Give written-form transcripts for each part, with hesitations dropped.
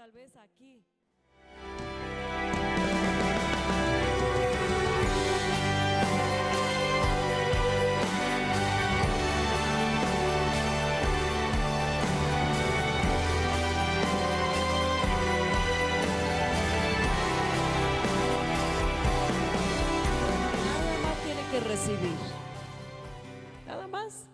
tal vez aquí. Nada más tiene que recibir. Nada más.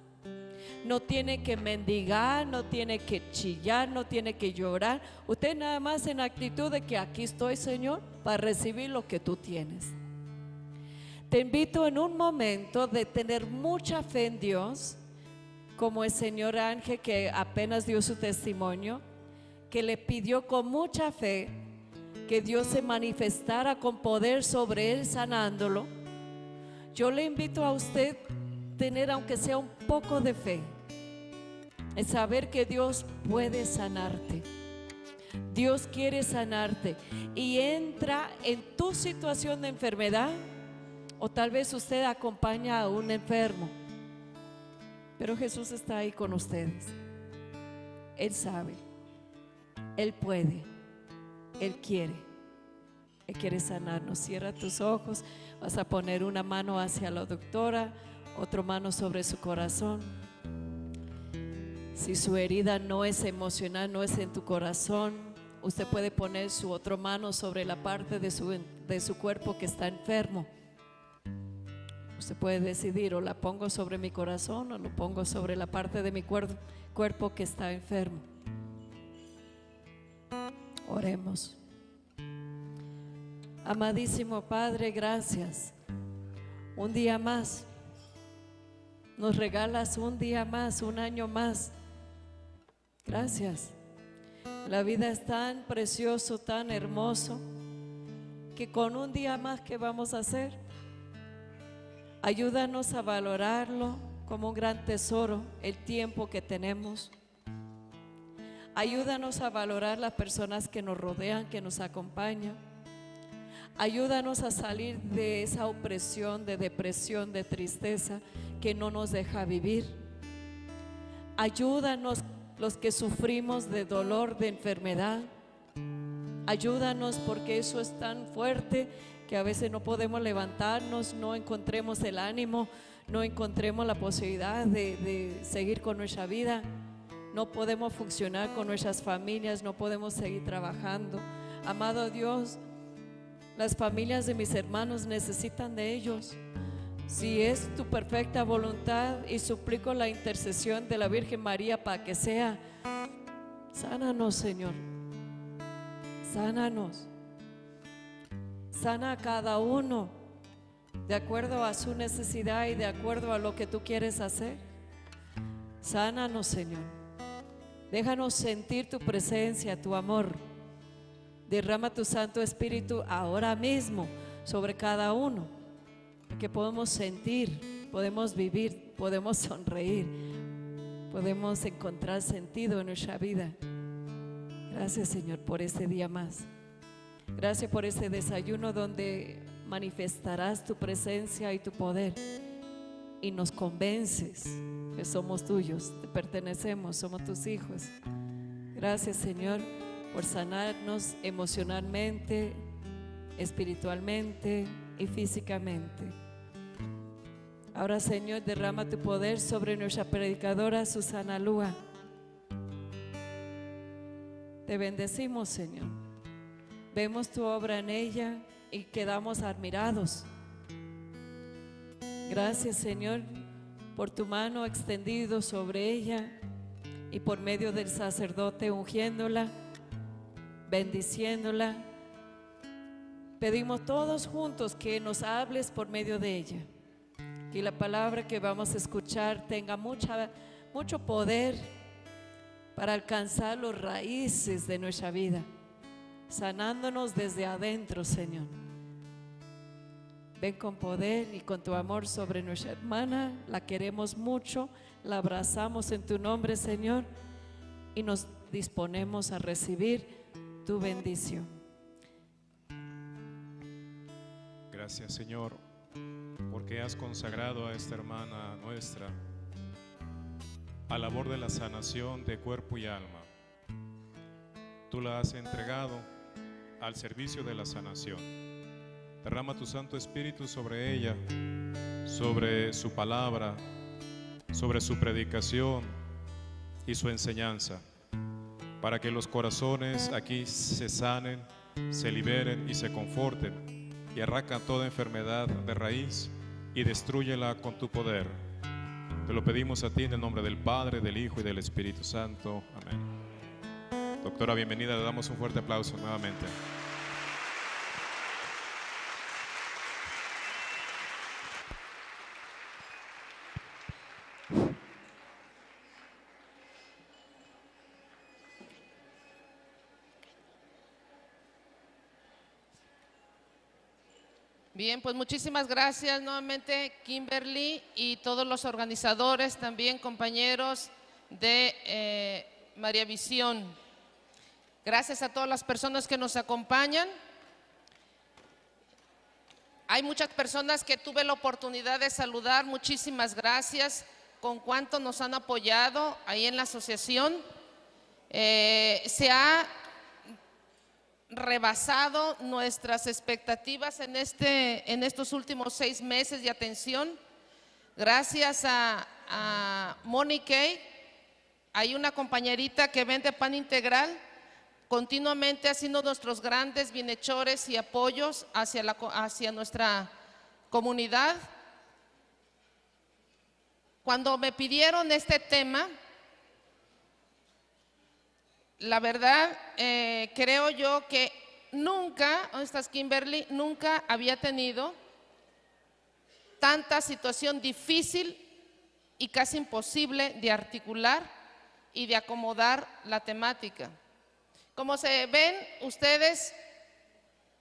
No tiene que mendigar, no tiene que chillar, no tiene que llorar. Usted nada más en actitud de que aquí estoy, Señor, para recibir lo que tú tienes. Te invito en un momento de tener mucha fe en Dios, como el señor Ángel que apenas dio su testimonio, que le pidió con mucha fe que Dios se manifestara con poder sobre él sanándolo. Yo le invito a usted tener aunque sea un poco de fe, es saber que Dios puede sanarte. Dios quiere sanarte y entra en tu situación de enfermedad, o tal vez usted acompaña a un enfermo, pero Jesús está ahí con ustedes. Él sabe, Él puede, Él quiere sanarnos. Cierra tus ojos, vas a poner una mano hacia la doctora, otra mano sobre su corazón. Si su herida no es emocional, no es en tu corazón, usted puede poner su otra mano sobre la parte de su cuerpo que está enfermo. Usted puede decidir, o la pongo sobre mi corazón o lo pongo sobre la parte de mi cuerpo que está enfermo. Oremos. Amadísimo Padre, gracias. Un día más. Nos regalas un día más, un año más. Gracias. La vida es tan precioso, tan hermoso, que con un día más, ¿qué vamos a hacer? Ayúdanos a valorarlo como un gran tesoro, el tiempo que tenemos. Ayúdanos a valorar las personas que nos rodean, que nos acompañan. Ayúdanos a salir de esa opresión, de depresión, de tristeza que no nos deja vivir. Ayúdanos los que sufrimos de dolor, de enfermedad. Ayúdanos porque eso es tan fuerte que a veces no podemos levantarnos, no encontremos el ánimo, no encontremos la posibilidad de seguir con nuestra vida. No podemos funcionar con nuestras familias, no podemos seguir trabajando. Amado Dios, las familias de mis hermanos necesitan de ellos. Si es tu perfecta voluntad, y suplico la intercesión de la Virgen María para que sea, sánanos, Señor. Sánanos. Sana a cada uno de acuerdo a su necesidad y de acuerdo a lo que tú quieres hacer. Sánanos, Señor. Déjanos sentir tu presencia, tu amor. Derrama tu Santo Espíritu ahora mismo sobre cada uno, que podemos sentir, podemos vivir, podemos sonreír, podemos encontrar sentido en nuestra vida. Gracias, Señor, por este día más. Gracias por este desayuno donde manifestarás tu presencia y tu poder y nos convences que somos tuyos, te pertenecemos, somos tus hijos. Gracias, Señor, por sanarnos emocionalmente, espiritualmente y físicamente. Ahora, Señor, derrama tu poder sobre nuestra predicadora Susana Lúa. Te bendecimos, Señor. Vemos tu obra en ella y quedamos admirados. Gracias, Señor, por tu mano extendido sobre ella y por medio del sacerdote ungiéndola, bendiciéndola. Pedimos todos juntos que nos hables por medio de ella, que la palabra que vamos a escuchar tenga mucho poder para alcanzar las raíces de nuestra vida, sanándonos desde adentro, Señor. Ven con poder y con tu amor sobre nuestra hermana. La queremos mucho, la abrazamos en tu nombre, Señor, y nos disponemos a recibir tu bendición. Gracias, Señor, porque has consagrado a esta hermana nuestra a labor de la sanación de cuerpo y alma. tú la has entregado al servicio de la sanación. Derrama tu Santo Espíritu sobre ella, sobre su palabra, sobre su predicación y su enseñanza, para que los corazones aquí se sanen, se liberen y se conforten, y arranca toda enfermedad de raíz y destrúyela con tu poder. Te lo pedimos a ti en el nombre del Padre, del Hijo y del Espíritu Santo. Amén. Doctora, bienvenida, le damos un fuerte aplauso nuevamente. Bien, pues muchísimas gracias nuevamente, Kimberly, y todos los organizadores, también compañeros de María Visión. Gracias a todas las personas que nos acompañan. Hay muchas personas que tuve la oportunidad de saludar. Muchísimas gracias con cuánto nos han apoyado ahí en la asociación. Se ha rebasado nuestras expectativas en estos últimos 6 meses de atención. Gracias a Mónica, hay una compañerita que vende pan integral, continuamente ha sido nuestros grandes bienhechores y apoyos hacia nuestra comunidad. Cuando me pidieron este tema, la verdad, creo yo que nunca, ¿dónde estás, Kimberly? Nunca había tenido tanta situación difícil y casi imposible de articular y de acomodar la temática. Como se ven ustedes,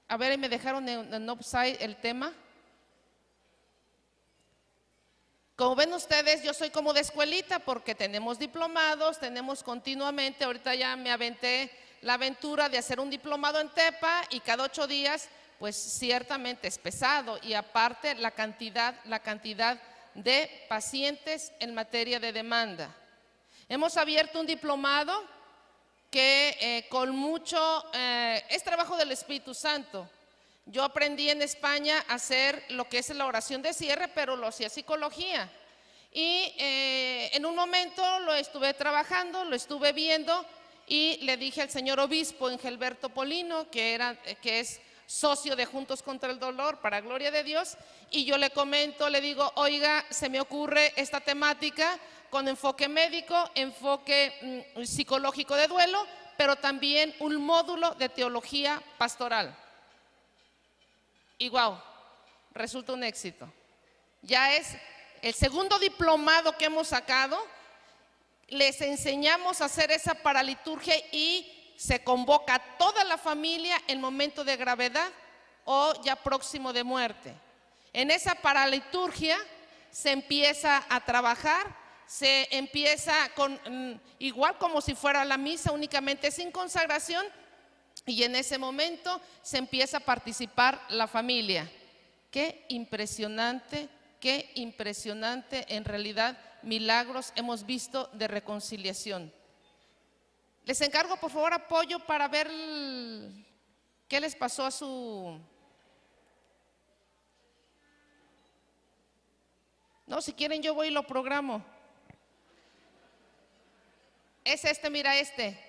a ver, me dejaron en upside el tema. Como ven ustedes, yo soy como de escuelita porque tenemos diplomados, tenemos continuamente, ahorita ya me aventé la aventura de hacer un diplomado en Tepa y cada 8 días, pues ciertamente es pesado, y aparte la cantidad de pacientes en materia de demanda. Hemos abierto un diplomado que con mucho, es trabajo del Espíritu Santo. Yo aprendí en España a hacer lo que es la oración de cierre, pero lo hacía psicología. Y en un momento lo estuve trabajando, lo estuve viendo y le dije al señor obispo Engelberto Polino, que es socio de Juntos contra el Dolor, para gloria de Dios, y yo le comento, le digo, oiga, se me ocurre esta temática con enfoque médico, enfoque psicológico de duelo, pero también un módulo de teología pastoral. Y wow, resulta un éxito. Ya es el segundo diplomado que hemos sacado. Les enseñamos a hacer esa paraliturgia y se convoca a toda la familia en momento de gravedad o ya próximo de muerte. En esa paraliturgia se empieza a trabajar, se empieza con igual como si fuera la misa, únicamente sin consagración. Y en ese momento se empieza a participar la familia. Qué impresionante en realidad, milagros hemos visto de reconciliación. Les encargo por favor apoyo para ver qué les pasó a su... No, si quieren yo voy y lo programo. Es mira este.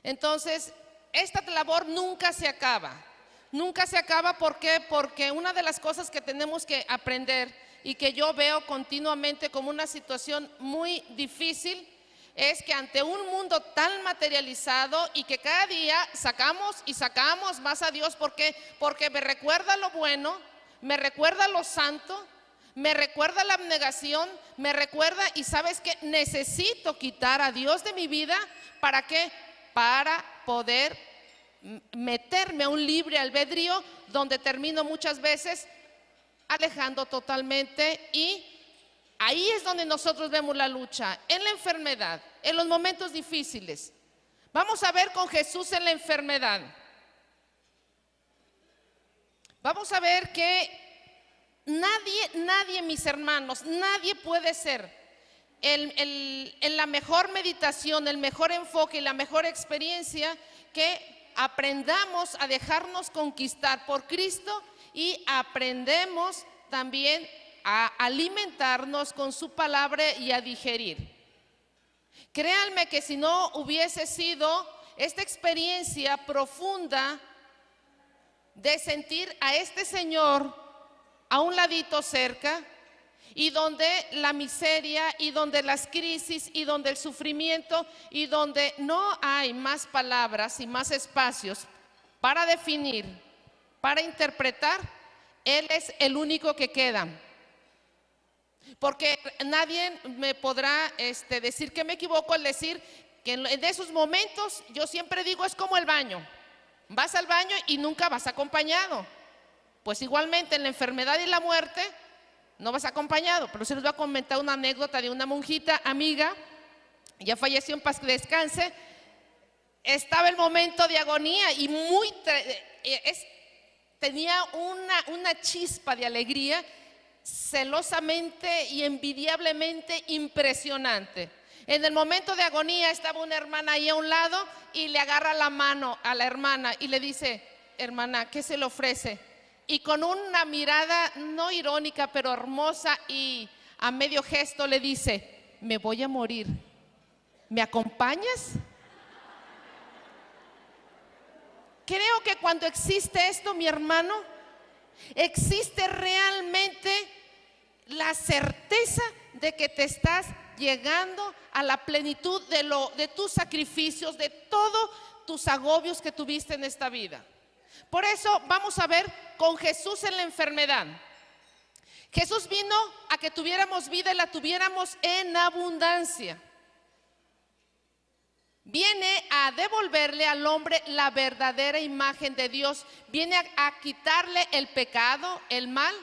Entonces, esta labor nunca se acaba. Nunca se acaba, ¿por qué? Porque una de las cosas que tenemos que aprender y que yo veo continuamente como una situación muy difícil es que ante un mundo tan materializado y que cada día sacamos y sacamos más a Dios, porque me recuerda lo bueno, me recuerda lo santo, me recuerda la abnegación, me recuerda, y sabes que necesito quitar a Dios de mi vida. ¿Para qué? Para poder meterme a un libre albedrío donde termino muchas veces alejando totalmente, y ahí es donde nosotros vemos la lucha, en la enfermedad, en los momentos difíciles. Vamos a ver con Jesús en la enfermedad. Vamos a ver que nadie, mis hermanos, nadie puede ser en la mejor meditación, el mejor enfoque y la mejor experiencia, que aprendamos a dejarnos conquistar por Cristo y aprendemos también a alimentarnos con su palabra y a digerir. Créanme que si no hubiese sido esta experiencia profunda de sentir a este Señor a un ladito cerca, y donde la miseria, y donde las crisis, y donde el sufrimiento, y donde no hay más palabras y más espacios para definir, para interpretar, Él es el único que queda. Porque nadie me podrá decir que me equivoco al decir que en esos momentos, yo siempre digo, es como el baño. Vas al baño y nunca vas acompañado. Pues igualmente en la enfermedad y la muerte no vas acompañado. Pero se les voy a comentar una anécdota de una monjita amiga, ya falleció, en paz que descanse. Estaba el momento de agonía y tenía una chispa de alegría celosamente y envidiablemente impresionante. En el momento de agonía estaba una hermana ahí a un lado y le agarra la mano a la hermana y le dice: hermana, ¿qué se le ofrece? Y con una mirada no irónica pero hermosa y a medio gesto le dice: me voy a morir, ¿me acompañas? Creo que cuando existe esto, mi hermano, existe realmente la certeza de que te estás llegando a la plenitud de tus sacrificios, de todos tus agobios que tuviste en esta vida. Por eso vamos a ver con Jesús en la enfermedad. Jesús vino a que tuviéramos vida y la tuviéramos en abundancia. Viene a devolverle al hombre la verdadera imagen de Dios. Viene a quitarle el pecado, el mal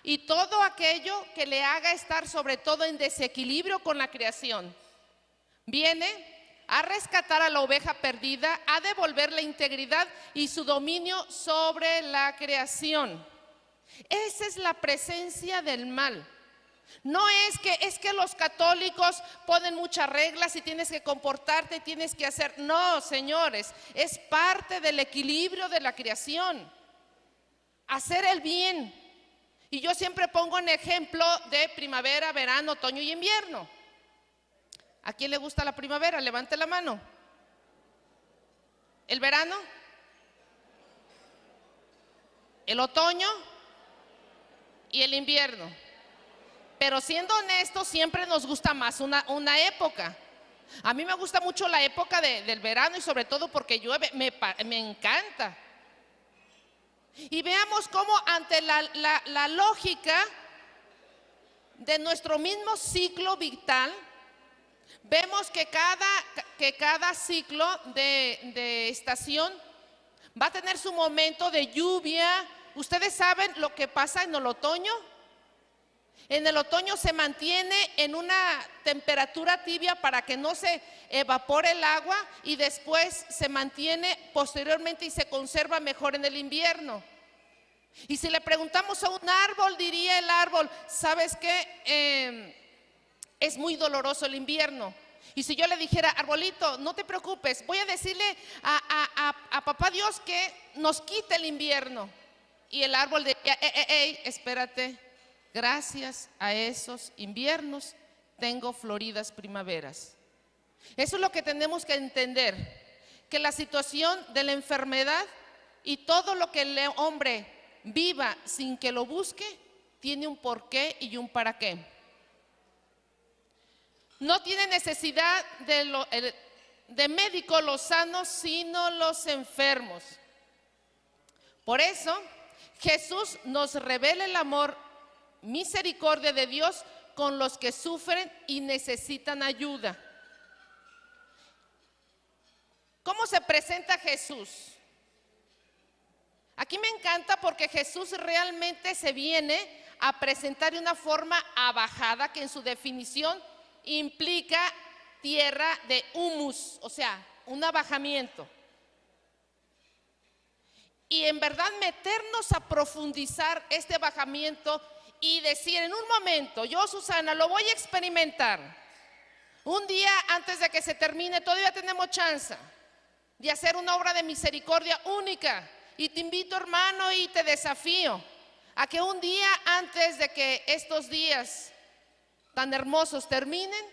y todo aquello que le haga estar sobre todo en desequilibrio con la creación. Viene a rescatar a la oveja perdida, a devolver la integridad y su dominio sobre la creación. Esa es la presencia del mal. No es que los católicos ponen muchas reglas y tienes que comportarte, tienes que hacer. No, señores, es parte del equilibrio de la creación. Hacer el bien. Y yo siempre pongo un ejemplo de primavera, verano, otoño y invierno. ¿A quién le gusta la primavera? Levante la mano. ¿El verano? ¿El otoño? ¿Y el invierno? Pero siendo honestos, siempre nos gusta más una época. A mí me gusta mucho la época del verano y sobre todo porque llueve, me encanta. Y veamos cómo ante la lógica de nuestro mismo ciclo vital, vemos que cada ciclo de estación va a tener su momento de lluvia. ¿Ustedes saben lo que pasa en el otoño? En el otoño se mantiene en una temperatura tibia para que no se evapore el agua y después se mantiene posteriormente y se conserva mejor en el invierno. Y si le preguntamos a un árbol, diría el árbol: ¿sabes qué? Es muy doloroso el invierno. Y si yo le dijera: arbolito, no te preocupes, voy a decirle a papá Dios que nos quite el invierno. Y el árbol diría: espérate. Gracias a esos inviernos tengo floridas primaveras. Eso es lo que tenemos que entender, que la situación de la enfermedad y todo lo que el hombre viva sin que lo busque tiene un porqué y un para qué. No tiene necesidad de médicos los sanos, sino los enfermos. Por eso Jesús nos revela el amor, misericordia de Dios con los que sufren y necesitan ayuda. ¿Cómo se presenta Jesús? Aquí me encanta porque Jesús realmente se viene a presentar de una forma abajada, que en su definición implica tierra de humus, o sea, un abajamiento. Y en verdad meternos a profundizar este bajamiento y decir en un momento: yo, Susana, lo voy a experimentar. Un día antes de que se termine, todavía tenemos chance de hacer una obra de misericordia única. Y te invito, hermano, y te desafío a que un día antes de que estos días tan hermosos terminen,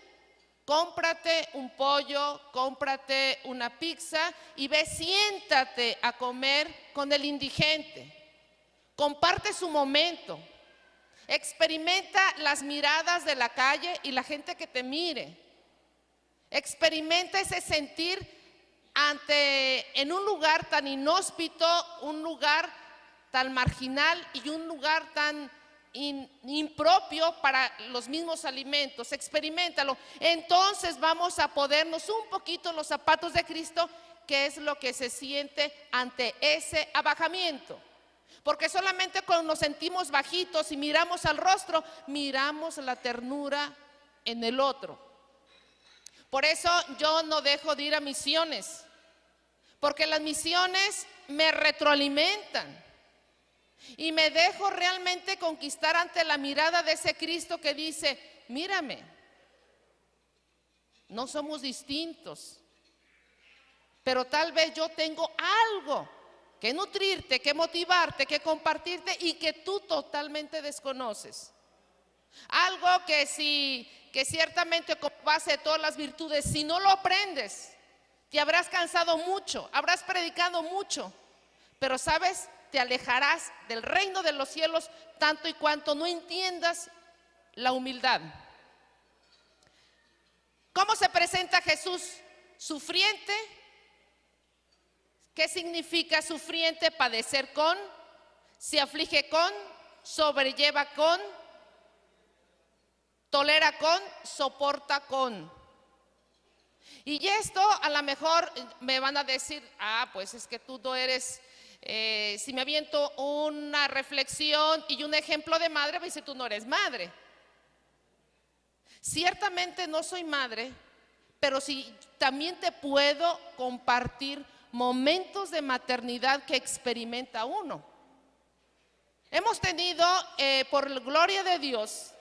cómprate un pollo, cómprate una pizza y ve, siéntate a comer con el indigente. Comparte su momento. Experimenta las miradas de la calle y la gente que te mire. Experimenta ese sentir en un lugar tan inhóspito, un lugar tan marginal y un lugar tan impropio para los mismos alimentos. Experiméntalo. Entonces vamos a ponernos un poquito en los zapatos de Cristo, que es lo que se siente ante ese abajamiento. Porque solamente cuando nos sentimos bajitos y miramos al rostro, miramos la ternura en el otro. Por eso yo no dejo de ir a misiones, porque las misiones me retroalimentan y me dejo realmente conquistar ante la mirada de ese Cristo que dice: mírame, no somos distintos, pero tal vez yo tengo algo que nutrirte, que motivarte, que compartirte y que tú totalmente desconoces. Algo que ciertamente con base de todas las virtudes, si no lo aprendes, te habrás cansado mucho, habrás predicado mucho, pero sabes, te alejarás del reino de los cielos tanto y cuanto no entiendas la humildad. ¿Cómo se presenta Jesús? Sufriente. ¿Qué significa sufriente? Padecer con, se aflige con, sobrelleva con, tolera con, soporta con. Y esto a lo mejor me van a decir: pues es que tú no eres, si me aviento una reflexión y un ejemplo de madre, me dice: tú no eres madre. Ciertamente no soy madre, pero sí también te puedo compartir momentos de maternidad que experimenta uno. Hemos tenido, por gloria de Dios,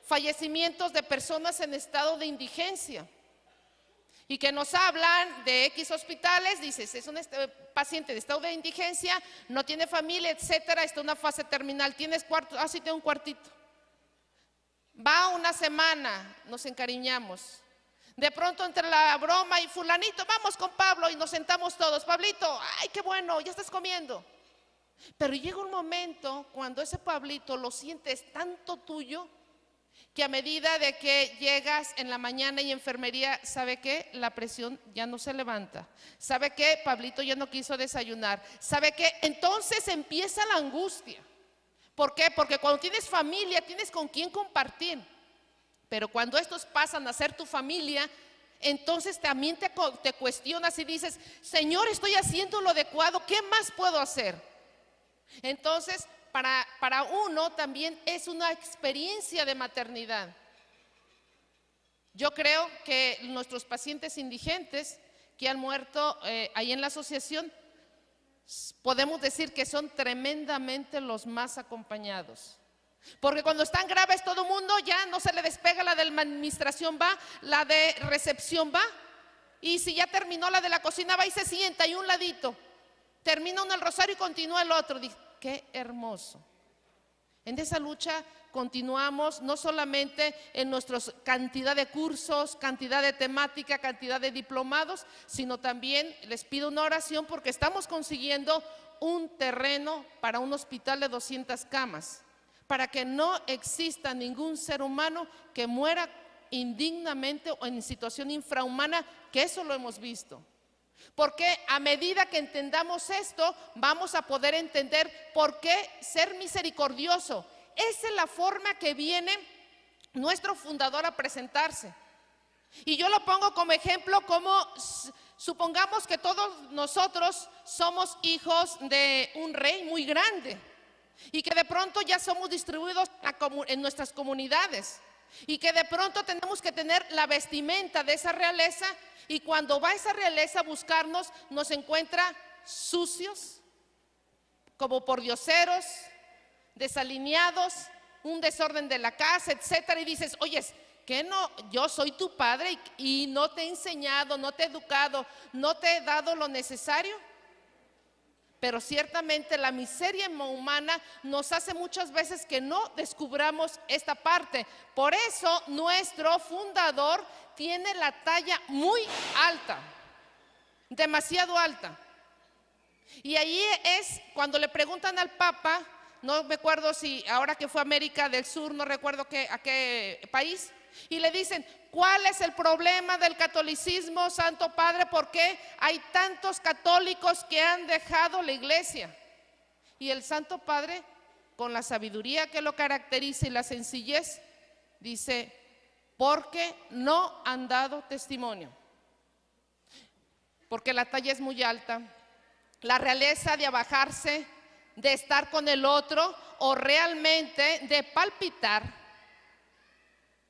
fallecimientos de personas en estado de indigencia y que nos hablan de X hospitales. Dices: es un paciente de estado de indigencia, no tiene familia, etcétera, está en una fase terminal. ¿Tienes cuarto? Sí, tengo un cuartito. Va una semana, nos encariñamos. De pronto entre la broma y fulanito, vamos con Pablo, y nos sentamos todos. Pablito, ay, qué bueno, ya estás comiendo. Pero llega un momento cuando ese Pablito lo sientes tanto tuyo, que a medida de que llegas en la mañana y enfermería, ¿sabe qué? La presión ya no se levanta. ¿Sabe qué? Pablito ya no quiso desayunar. ¿Sabe qué? Entonces empieza la angustia. ¿Por qué? Porque cuando tienes familia, tienes con quién compartir. Pero cuando estos pasan a ser tu familia, entonces también te cuestionas y dices: Señor, estoy haciendo lo adecuado, ¿qué más puedo hacer? Entonces, para uno también es una experiencia de maternidad. Yo creo que nuestros pacientes indigentes que han muerto ahí en la asociación, podemos decir que son tremendamente los más acompañados. Porque cuando están graves todo el mundo ya no se le despega, la de la administración va, la de recepción va, y si ya terminó la de la cocina va y se sienta y un ladito. Termina uno el rosario y continúa el otro. Qué hermoso. En esa lucha continuamos, no solamente en nuestra cantidad de cursos, cantidad de temática, cantidad de diplomados, sino también les pido una oración porque estamos consiguiendo un terreno para un hospital de 200 camas, para que no exista ningún ser humano que muera indignamente o en situación infrahumana, que eso lo hemos visto. Porque a medida que entendamos esto, vamos a poder entender por qué ser misericordioso. Esa es la forma que viene nuestro fundador a presentarse. Y yo lo pongo como ejemplo, como supongamos que todos nosotros somos hijos de un rey muy grande y que de pronto ya somos distribuidos en nuestras comunidades y que de pronto tenemos que tener la vestimenta de esa realeza, y cuando va esa realeza a buscarnos nos encuentra sucios, como pordioseros, desalineados, un desorden de la casa, etcétera, y dices: oye, ¿qué no? Yo soy tu padre y no te he enseñado, no te he educado, no te he dado lo necesario. Pero ciertamente la miseria humana nos hace muchas veces que no descubramos esta parte. Por eso nuestro fundador tiene la talla muy alta, demasiado alta. Y ahí es cuando le preguntan al Papa, no me acuerdo si ahora que fue a América del Sur, no recuerdo a qué país, y le dicen, ¿cuál es el problema del catolicismo, Santo Padre? ¿Por qué hay tantos católicos que han dejado la iglesia? Y el Santo Padre, con la sabiduría que lo caracteriza y la sencillez, dice, porque no han dado testimonio. Porque la talla es muy alta, la realeza de abajarse, de estar con el otro o realmente de palpitar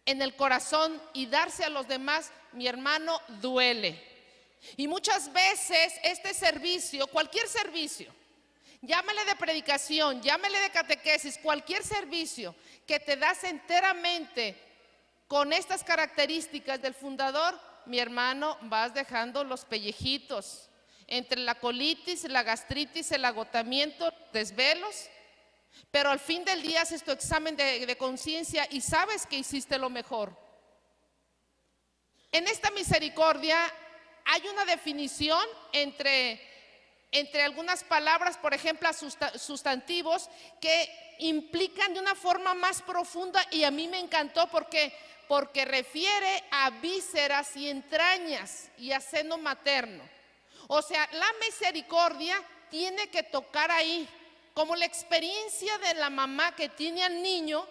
en el corazón y darse a los demás, mi hermano, duele. Y muchas veces este servicio, cualquier servicio, llámale de predicación, llámale de catequesis, cualquier servicio que te das enteramente con estas características del fundador, mi hermano, vas dejando los pellejitos entre la colitis, la gastritis, el agotamiento, desvelos. Pero al fin del día haces tu examen de conciencia y sabes que hiciste lo mejor. En esta misericordia hay una definición entre algunas palabras, por ejemplo, sustantivos que implican de una forma más profunda, y a mí me encantó porque refiere a vísceras y entrañas y a seno materno. O sea, la misericordia tiene que tocar ahí, como la experiencia de la mamá que tiene al niño,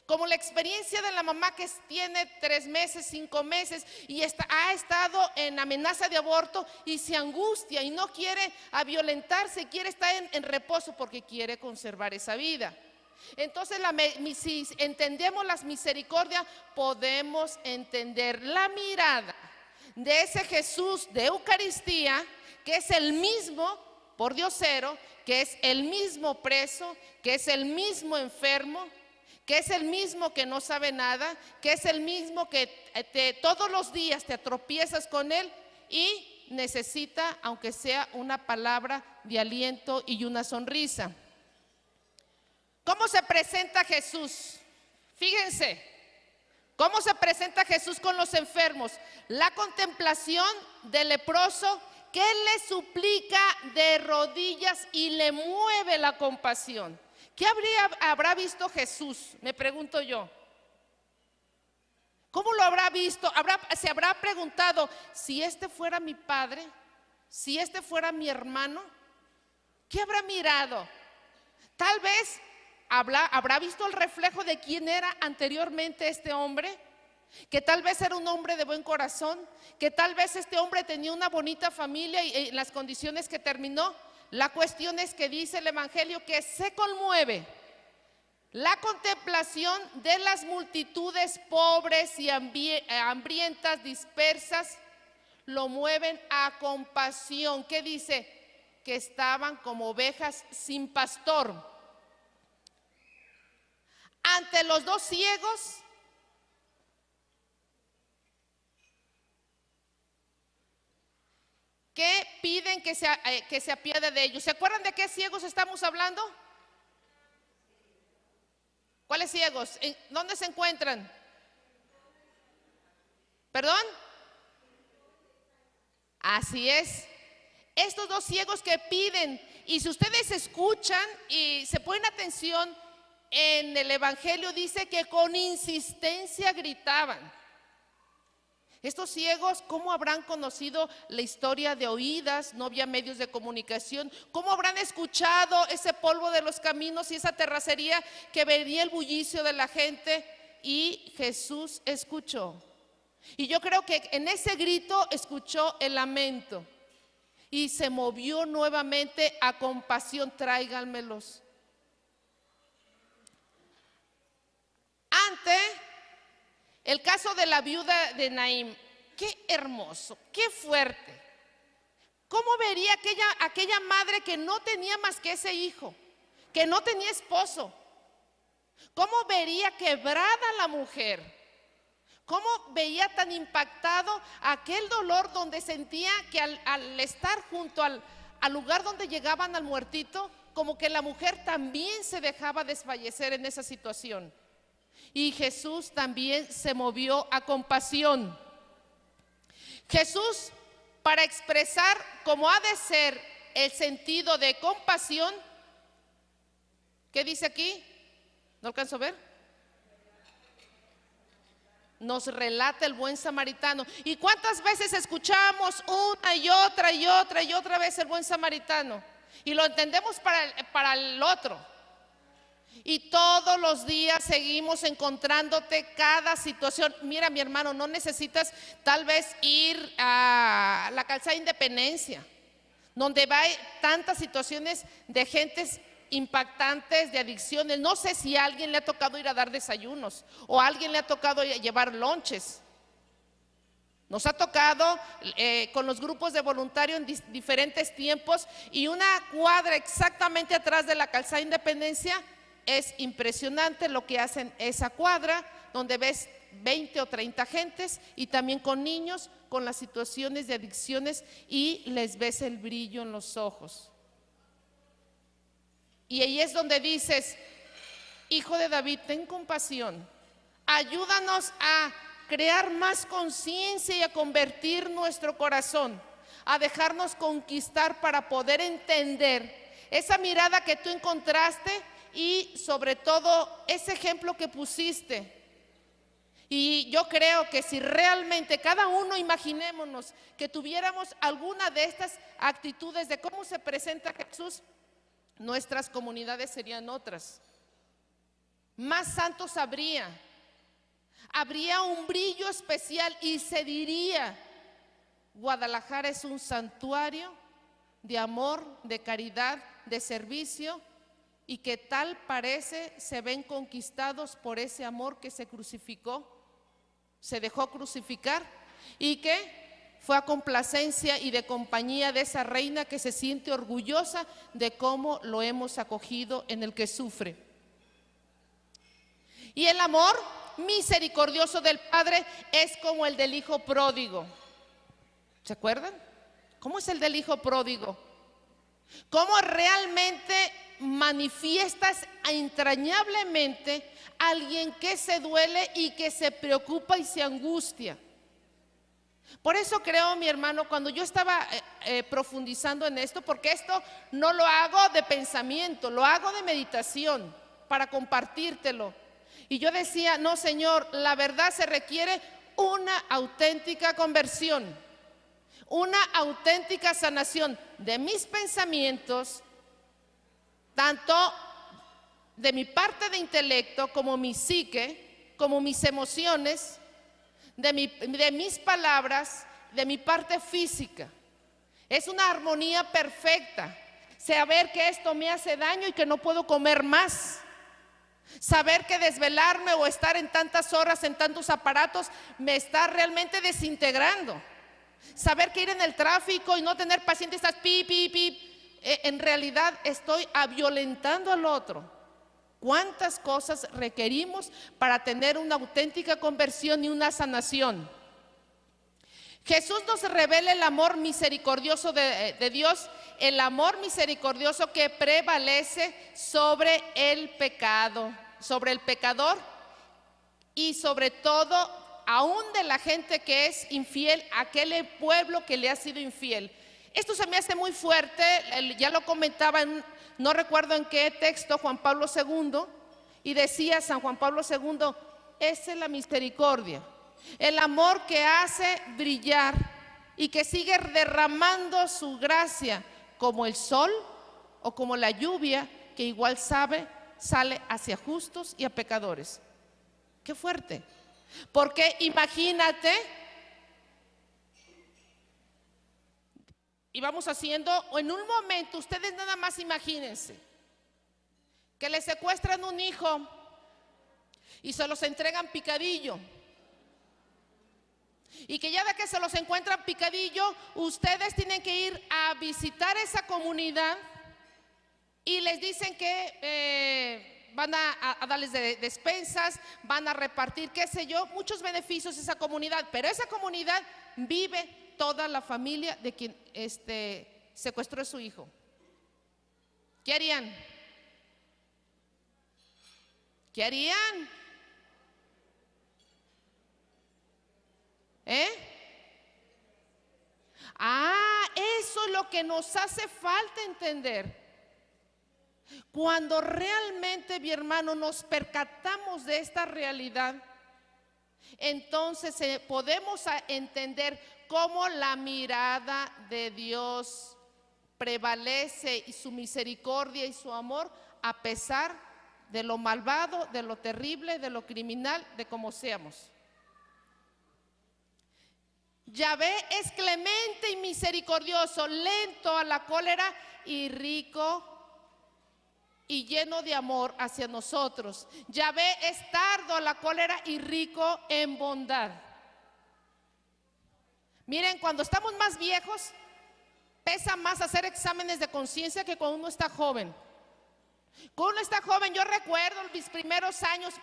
como la experiencia de la mamá que tiene 3 meses, 5 meses y ha estado en amenaza de aborto y se angustia y no quiere violentarse, quiere estar en reposo porque quiere conservar esa vida. Entonces, si entendemos las misericordias, podemos entender la mirada de ese Jesús de Eucaristía, que es el mismo por diosero, que es el mismo preso, que es el mismo enfermo, que es el mismo que no sabe nada, que es el mismo que todos los días te tropiezas con él y necesita, aunque sea una palabra de aliento y una sonrisa. ¿Cómo se presenta Jesús? Fíjense, ¿cómo se presenta Jesús con los enfermos? La contemplación del leproso que le suplica de rodillas y le mueve la compasión. ¿Qué habrá visto Jesús? Me pregunto yo. ¿Cómo lo habrá visto? ¿Se habrá preguntado, si este fuera mi padre, si este fuera mi hermano? ¿Qué habrá mirado? Tal vez habrá visto el reflejo de quién era anteriormente este hombre, que tal vez era un hombre de buen corazón, que tal vez este hombre tenía una bonita familia y las condiciones que terminó. La cuestión es que dice el Evangelio que se conmueve la contemplación de las multitudes pobres y hambrientas, dispersas, lo mueven a compasión. ¿Qué dice? Que estaban como ovejas sin pastor. Ante los 2 ciegos, que piden que se apiade de ellos. ¿Se acuerdan de qué ciegos estamos hablando? ¿Cuáles ciegos? ¿Dónde se encuentran? ¿Perdón? Así es. Estos 2 ciegos que piden, y si ustedes escuchan y se ponen atención, en el Evangelio dice que con insistencia gritaban. Estos ciegos, ¿cómo habrán conocido la historia de oídas? No había medios de comunicación. ¿Cómo habrán escuchado ese polvo de los caminos y esa terracería que venía el bullicio de la gente? Y Jesús escuchó. Y yo creo que en ese grito escuchó el lamento y se movió nuevamente a compasión. Tráiganmelos. Ante el caso de la viuda de Naín, qué hermoso, qué fuerte. ¿Cómo vería aquella madre que no tenía más que ese hijo, que no tenía esposo? ¿Cómo vería quebrada la mujer? ¿Cómo veía tan impactado aquel dolor donde sentía que al estar junto al lugar donde llegaban al muertito, como que la mujer también se dejaba desfallecer en esa situación? Y Jesús también se movió a compasión. Jesús, para expresar cómo ha de ser el sentido de compasión, ¿qué dice aquí? ¿No alcanzo a ver? Nos relata el buen samaritano. ¿Y cuántas veces escuchamos una y otra y otra y otra vez el buen samaritano? Y lo entendemos para el otro. Y todos los días seguimos encontrándote cada situación. Mira, mi hermano, no necesitas tal vez ir a la calzada de Independencia, donde va tantas situaciones de gentes impactantes, de adicciones. No sé si a alguien le ha tocado ir a dar desayunos o a alguien le ha tocado llevar lonches. Nos ha tocado con los grupos de voluntarios en diferentes tiempos, y una cuadra exactamente atrás de la calzada Independencia es impresionante lo que hacen esa cuadra, donde ves 20 o 30 gentes, y también con niños con las situaciones de adicciones, y les ves el brillo en los ojos. Y ahí es donde dices: Hijo de David, ten compasión, ayúdanos a crear más conciencia y a convertir nuestro corazón, a dejarnos conquistar para poder entender esa mirada que tú encontraste, y sobre todo ese ejemplo que pusiste. Y yo creo que si realmente cada uno, imaginémonos que tuviéramos alguna de estas actitudes de cómo se presenta Jesús, nuestras comunidades serían otras. Más santos habría un brillo especial, y se diría: Guadalajara es un santuario de amor, de caridad, de servicio, y que tal parece se ven conquistados por ese amor que se crucificó, se dejó crucificar, y que fue a complacencia y de compañía de esa reina que se siente orgullosa de cómo lo hemos acogido en el que sufre. Y el amor misericordioso del Padre es como el del hijo pródigo. ¿Se acuerdan? ¿Cómo es el del hijo pródigo? ¿Cómo realmente manifiestas entrañablemente a alguien que se duele y que se preocupa y se angustia? Por eso creo, mi hermano, cuando yo estaba profundizando en esto, porque esto no lo hago de pensamiento, lo hago de meditación para compartírtelo. Y yo decía: no, Señor, la verdad se requiere una auténtica conversión, una auténtica sanación de mis pensamientos, tanto de mi parte de intelecto como mi psique, como mis emociones, de mis palabras, de mi parte física. Es una armonía perfecta. Saber que esto me hace daño y que no puedo comer más. Saber que desvelarme o estar en tantas horas en tantos aparatos me está realmente desintegrando. Saber que ir en el tráfico y no tener paciencia, estás pip, pip, pip, en realidad estoy violentando al otro. ¿Cuántas cosas requerimos para tener una auténtica conversión y una sanación? Jesús nos revela el amor misericordioso de Dios, el amor misericordioso que prevalece sobre el pecado, sobre el pecador, y sobre todo aún de la gente que es infiel, aquel pueblo que le ha sido infiel. Esto se me hace muy fuerte, ya lo comentaba no recuerdo en qué texto, Juan Pablo II, y decía San Juan Pablo II: esa es la misericordia, el amor que hace brillar y que sigue derramando su gracia como el sol o como la lluvia, que igual sale hacia justos y a pecadores. Qué fuerte, porque imagínate, y vamos haciendo, en un momento, ustedes nada más imagínense que le secuestran un hijo y se los entregan picadillo, y que ya de que se los encuentran picadillo, ustedes tienen que ir a visitar esa comunidad y les dicen que van a darles despensas, van a repartir, qué sé yo, muchos beneficios a esa comunidad, pero esa comunidad vive toda la familia de quien secuestró a su hijo. ¿Qué harían? ¿Qué harían? Eso es lo que nos hace falta entender. Cuando realmente, mi hermano, nos percatamos de esta realidad, entonces podemos entender cómo la mirada de Dios prevalece y su misericordia y su amor a pesar de lo malvado, de lo terrible, de lo criminal, de cómo seamos. Yahvé es clemente y misericordioso, lento a la cólera y rico y lleno de amor hacia nosotros. Yahvé es tardo a la cólera y rico en bondad. Miren, cuando estamos más viejos, pesa más hacer exámenes de conciencia que cuando uno está joven. Cuando uno está joven, yo recuerdo mis primeros años,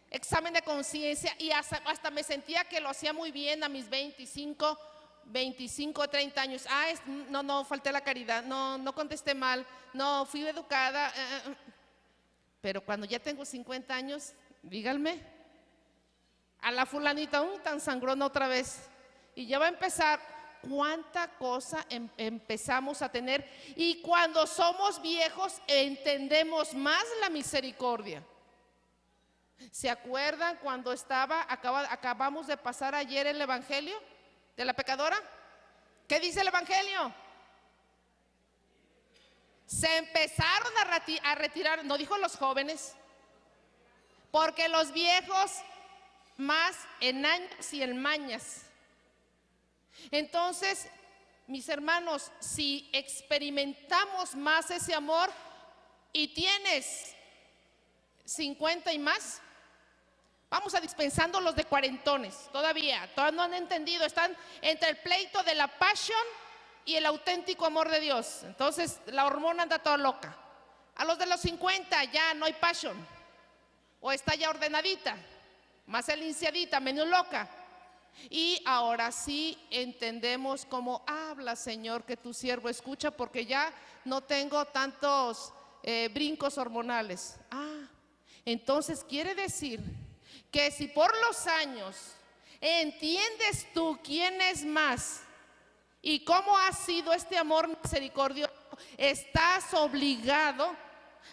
examen de conciencia, y hasta me sentía que lo hacía muy bien a mis 25, 30 años. No, falté la caridad, no contesté mal, no, fui educada. Pero cuando ya tengo 50 años, díganme, a la fulanita, tan sangrona otra vez. Y ya va a empezar. Cuánta cosa empezamos a tener, y cuando somos viejos entendemos más la misericordia. ¿Se acuerdan cuando acabamos de pasar ayer el evangelio de la pecadora? ¿Qué dice el evangelio? Se empezaron a retirar, no dijo los jóvenes, porque los viejos más en años y en mañas. Entonces, mis hermanos, si experimentamos más ese amor y tienes 50 y más, vamos a dispensando los de cuarentones, todavía no han entendido, están entre el pleito de la pasión y el auténtico amor de Dios. Entonces, la hormona anda toda loca. A los de los 50 ya no hay pasión, o está ya ordenadita, más eliciadita, menos loca. Y ahora sí entendemos cómo habla, Señor, que tu siervo escucha, porque ya no tengo tantos brincos hormonales. Entonces quiere decir que si por los años entiendes tú quién es más y cómo ha sido este amor misericordioso, estás obligado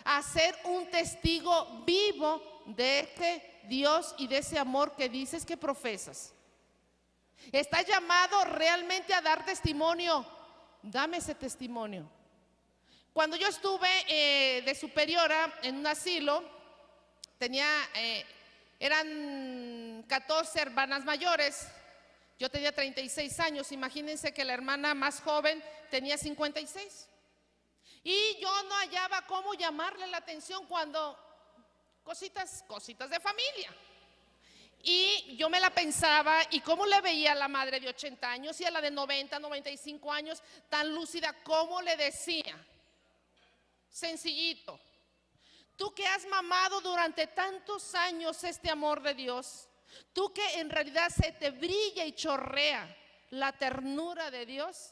a ser un testigo vivo de este Dios y de ese amor que dices que profesas. Estás llamado realmente a dar testimonio. Dame ese testimonio. Cuando yo estuve de superiora en un asilo, eran 14 hermanas mayores. Yo tenía 36 años. Imagínense que la hermana más joven tenía 56. Y yo no hallaba cómo llamarle la atención cuando cositas de familia. Y yo me la pensaba, y cómo le veía a la madre de 80 años y a la de 90, 95 años, tan lúcida, cómo le decía, sencillito, tú que has mamado durante tantos años este amor de Dios, tú que en realidad se te brilla y chorrea la ternura de Dios,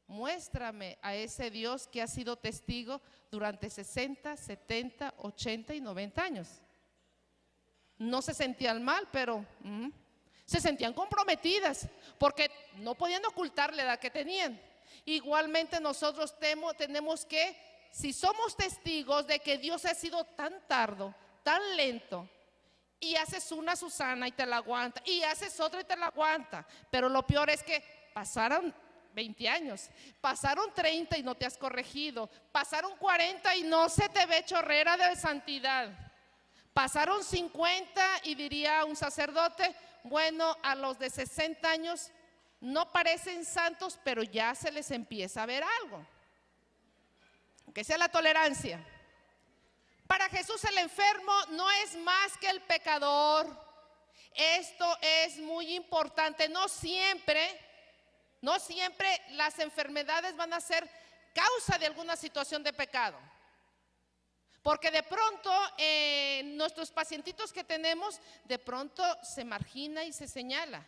muéstrame a ese Dios que ha sido testigo durante 60, 70, 80 y 90 años. No se sentían mal, pero se sentían comprometidas, porque no podían ocultar la edad que tenían. Igualmente nosotros tenemos que, si somos testigos de que Dios ha sido tan tardo, tan lento, y haces una Susana y te la aguanta, y haces otra y te la aguanta, pero lo peor es que pasaron 20 años, pasaron 30 y no te has corregido, pasaron 40 y no se te ve chorrera de santidad, pasaron 50 y diría un sacerdote, bueno, a los de 60 años no parecen santos, pero ya se les empieza a ver algo, que sea la tolerancia. Para Jesús el enfermo no es más que el pecador. Esto es muy importante. No siempre las enfermedades van a ser causa de alguna situación de pecado. Porque de pronto nuestros pacientitos que tenemos, de pronto se margina y se señala.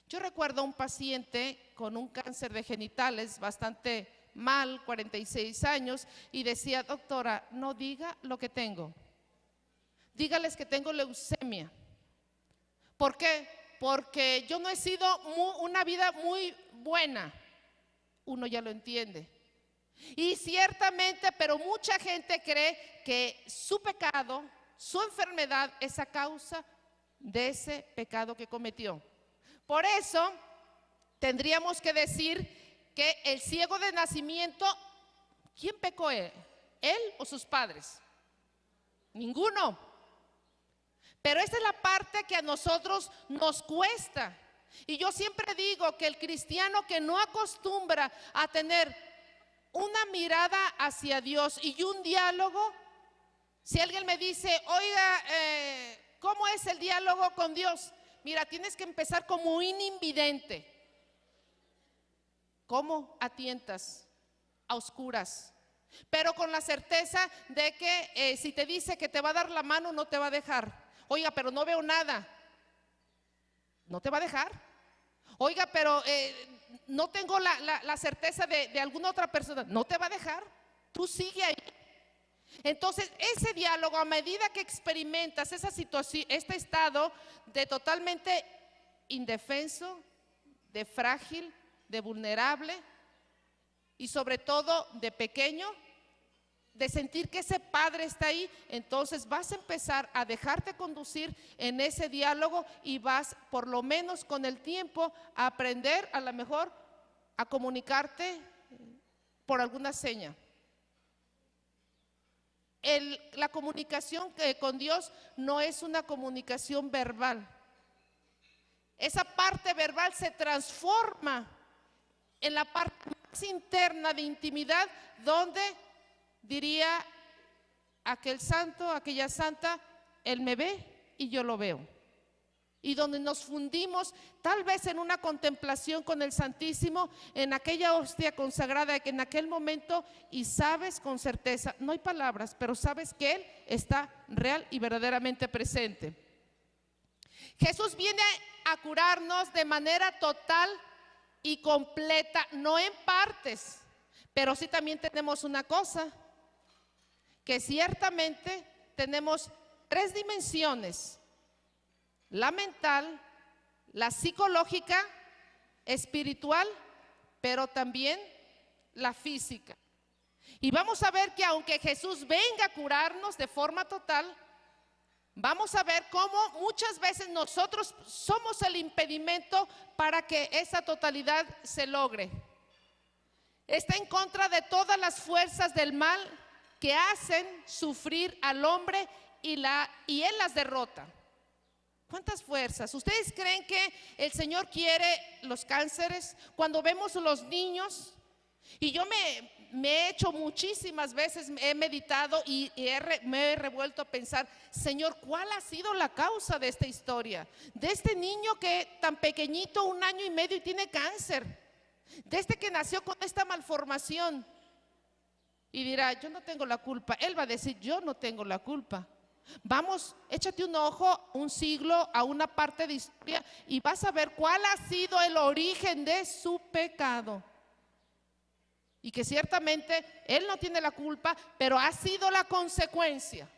Yo recuerdo a un paciente con un cáncer de genitales bastante mal, 46 años, y decía: doctora, no diga lo que tengo, dígales que tengo leucemia. ¿Por qué? Porque yo no he sido una vida muy buena. Uno ya lo entiende. Y ciertamente, pero mucha gente cree que su pecado, su enfermedad es a causa de ese pecado que cometió. Por eso tendríamos que decir que el ciego de nacimiento, ¿quién pecó él? ¿Él o sus padres? Ninguno. Pero esta es la parte que a nosotros nos cuesta. Y yo siempre digo que el cristiano que no acostumbra a tener una mirada hacia Dios y un diálogo, si alguien me dice: oiga, ¿cómo es el diálogo con Dios? Mira, tienes que empezar como un invidente. ¿Cómo? A tientas, a oscuras, pero con la certeza de que si te dice que te va a dar la mano, no te va a dejar. Oiga, pero no veo nada. ¿No te va a dejar? Oiga, pero no tengo la certeza de alguna otra persona. ¿No te va a dejar? Tú sigue ahí. Entonces, ese diálogo, a medida que experimentas esa situación, este estado de totalmente indefenso, de frágil, de vulnerable y sobre todo de pequeño, de sentir que ese padre está ahí, entonces vas a empezar a dejarte conducir en ese diálogo y vas, por lo menos con el tiempo, a aprender a lo mejor a comunicarte por alguna seña. La comunicación con Dios no es una comunicación verbal. Esa parte verbal se transforma en la parte más interna de intimidad, donde diría aquel santo, aquella santa: él me ve y yo lo veo. Y donde nos fundimos tal vez en una contemplación con el Santísimo, en aquella hostia consagrada que en aquel momento, y sabes con certeza, no hay palabras, pero sabes que Él está real y verdaderamente presente. Jesús viene a curarnos de manera total y completa, no en partes, pero sí también tenemos una cosa, que ciertamente tenemos tres dimensiones: la mental, la psicológica, espiritual, pero también la física. Y vamos a ver que aunque Jesús venga a curarnos de forma total, vamos a ver cómo muchas veces nosotros somos el impedimento para que esa totalidad se logre. Está en contra de todas las fuerzas del mal que hacen sufrir al hombre y Él las derrota. ¿Cuántas fuerzas? ¿Ustedes creen que el Señor quiere los cánceres? Cuando vemos los niños, y yo me he hecho muchísimas veces, he meditado y me he revuelto a pensar: Señor, ¿cuál ha sido la causa de esta historia? De este niño que tan pequeñito, 1 año y medio, y tiene cáncer, de este que nació con esta malformación. Y dirá: yo no tengo la culpa. Él va a decir: yo no tengo la culpa. Vamos, échate un ojo, un siglo, a una parte de historia, y vas a ver cuál ha sido el origen de su pecado. Y que ciertamente él no tiene la culpa, pero ha sido la consecuencia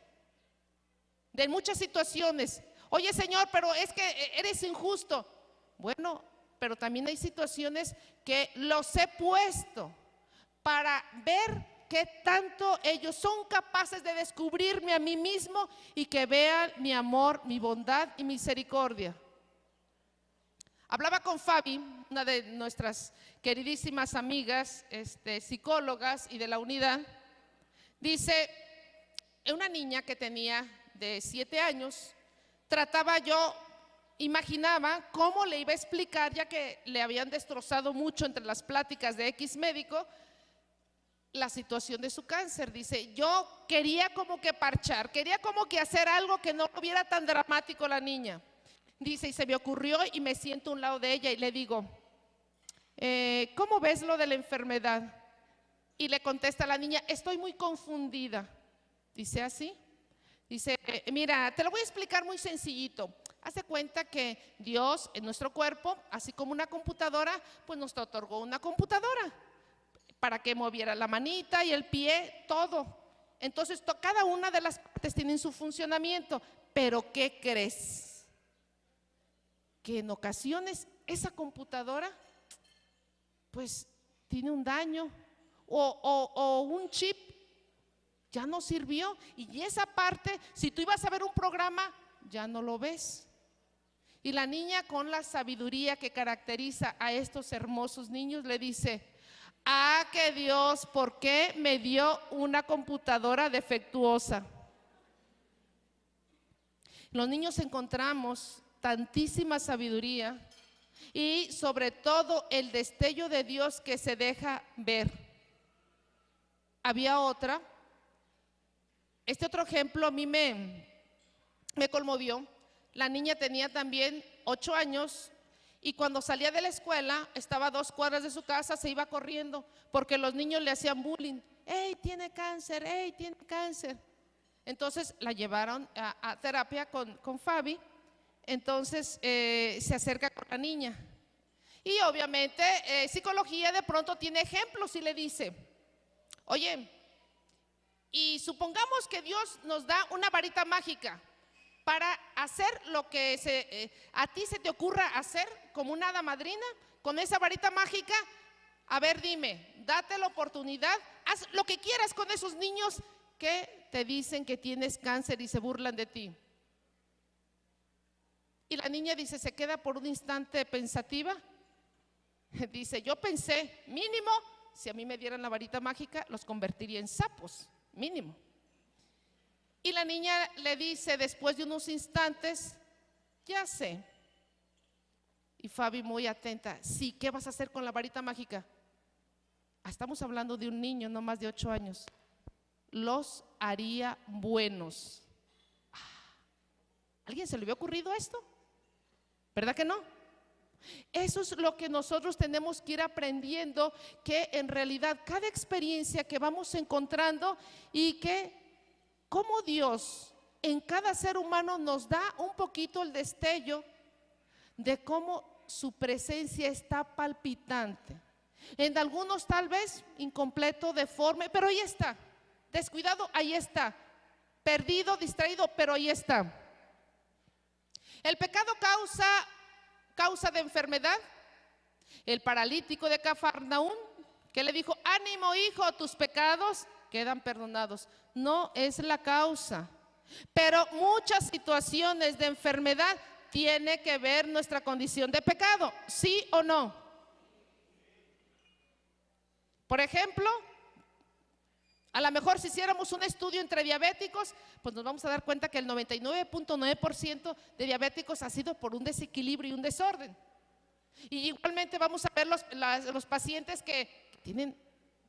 de muchas situaciones. Oye, Señor, pero es que eres injusto. Bueno, pero también hay situaciones que los he puesto para ver qué tanto ellos son capaces de descubrirme a mí mismo y que vean mi amor, mi bondad y misericordia. Hablaba con Fabi, una de nuestras queridísimas amigas, psicólogas y de la unidad. Dice, una niña que tenía de 7 años, imaginaba cómo le iba a explicar, ya que le habían destrozado mucho entre las pláticas de X médico, la situación de su cáncer. Dice, yo quería como que parchar, quería como que hacer algo que no hubiera tan dramático la niña. Dice, y se me ocurrió y me siento a un lado de ella y le digo, ¿cómo ves lo de la enfermedad? Y le contesta la niña, estoy muy confundida. Dice así. Dice, mira, te lo voy a explicar muy sencillito. Haz de cuenta que Dios en nuestro cuerpo, así como una computadora, pues nos otorgó una computadora para que moviera la manita y el pie, todo. Entonces, cada una de las partes tienen su funcionamiento. Pero ¿qué crees? Que en ocasiones esa computadora, pues, tiene un daño o un chip ya no sirvió, y esa parte, si tú ibas a ver un programa, ya no lo ves. Y la niña, con la sabiduría que caracteriza a estos hermosos niños, le dice: ah, que Dios, ¿por qué me dio una computadora defectuosa? Los niños encontramos tantísima sabiduría y sobre todo el destello de Dios que se deja ver. Había otra. Este otro ejemplo a mí me conmovió. La niña tenía también 8 años y cuando salía de la escuela, estaba a 2 cuadras de su casa, se iba corriendo porque los niños le hacían bullying. ¡Ey, tiene cáncer! ¡Ey, tiene cáncer! Entonces la llevaron a terapia con Fabi. Entonces se acerca con la niña y obviamente psicología de pronto tiene ejemplos y le dice: oye, y supongamos que Dios nos da una varita mágica para hacer lo que a ti se te ocurra hacer como una hada madrina. Con esa varita mágica, a ver, dime, date la oportunidad, haz lo que quieras con esos niños que te dicen que tienes cáncer y se burlan de ti. Y la niña dice, se queda por un instante pensativa. Dice, yo pensé, mínimo, si a mí me dieran la varita mágica, los convertiría en sapos. Mínimo. Y la niña le dice después de unos instantes: ya sé. Y Fabi, muy atenta: sí, ¿qué vas a hacer con la varita mágica? Estamos hablando de un niño, no más de 8 años. Los haría buenos. ¿Alguien se le había ocurrido esto? ¿Verdad que no? Eso es lo que nosotros tenemos que ir aprendiendo, que en realidad cada experiencia que vamos encontrando y que como Dios en cada ser humano nos da un poquito el destello de cómo su presencia está palpitante. En algunos tal vez incompleto, deforme, pero ahí está. Descuidado, ahí está. Perdido, distraído, pero ahí está. El pecado causa de enfermedad. El paralítico de Cafarnaún, que le dijo: ánimo, hijo, tus pecados quedan perdonados. No es la causa, pero muchas situaciones de enfermedad tiene que ver nuestra condición de pecado, ¿sí o no? Por ejemplo, a lo mejor si hiciéramos un estudio entre diabéticos, pues nos vamos a dar cuenta que el 99.9% de diabéticos ha sido por un desequilibrio y un desorden. Y igualmente vamos a ver los pacientes que tienen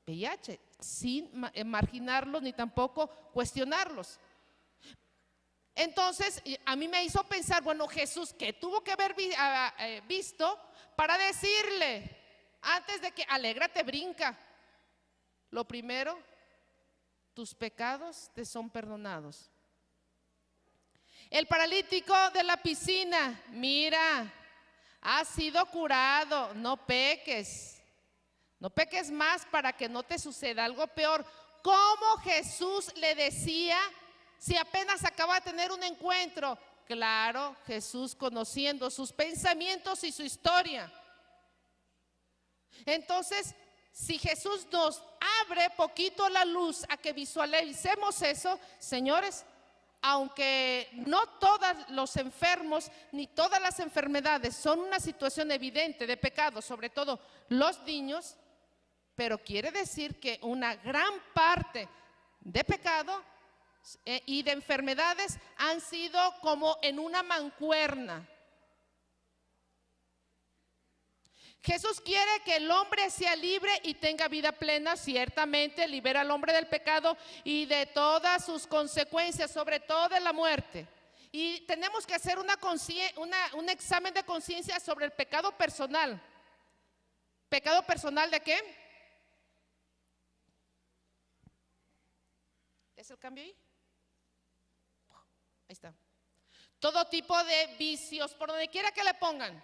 VIH, sin marginarlos ni tampoco cuestionarlos. Entonces, a mí me hizo pensar, bueno, Jesús, ¿qué tuvo que haber visto para decirle, antes de que alégrate, brinca? Lo primero, tus pecados te son perdonados. El paralítico de la piscina, mira, has sido curado, no peques. No peques más para que no te suceda algo peor. ¿Cómo Jesús le decía si apenas acaba de tener un encuentro? Claro, Jesús conociendo sus pensamientos y su historia. Entonces, si Jesús nos abre poquito la luz a que visualicemos eso, señores, aunque no todos los enfermos ni todas las enfermedades son una situación evidente de pecado, sobre todo los niños, pero quiere decir que una gran parte de pecado y de enfermedades han sido como en una mancuerna. Jesús quiere que el hombre sea libre y tenga vida plena. Ciertamente libera al hombre del pecado y de todas sus consecuencias, sobre todo de la muerte. Y tenemos que hacer un examen de conciencia sobre el pecado personal. ¿Pecado personal de qué? ¿Es el cambio ahí? Ahí está. Todo tipo de vicios, por donde quiera que le pongan.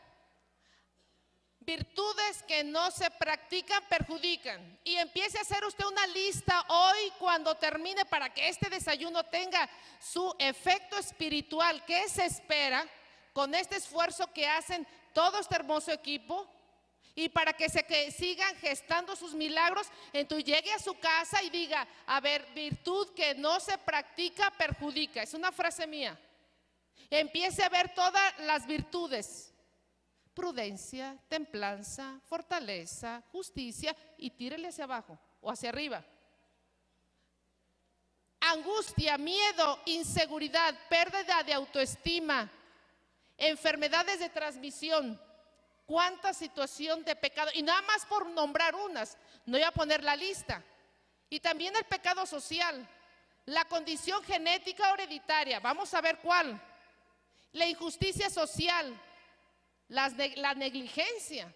Virtudes que no se practican perjudican. Y empiece a hacer usted una lista hoy cuando termine, para que este desayuno tenga su efecto espiritual que se espera con este esfuerzo que hacen todo este hermoso equipo, y para que sigan gestando sus milagros. Entonces llegue a su casa y diga: a ver, virtud que no se practica perjudica. Es una frase mía. Empiece a ver todas las virtudes: prudencia, templanza, fortaleza, justicia, y tírele hacia abajo o hacia arriba. Angustia, miedo, inseguridad, pérdida de autoestima, enfermedades de transmisión. Cuánta situación de pecado, y nada más por nombrar unas, no voy a poner la lista. Y también el pecado social, la condición genética o hereditaria, vamos a ver cuál. La injusticia social, la negligencia.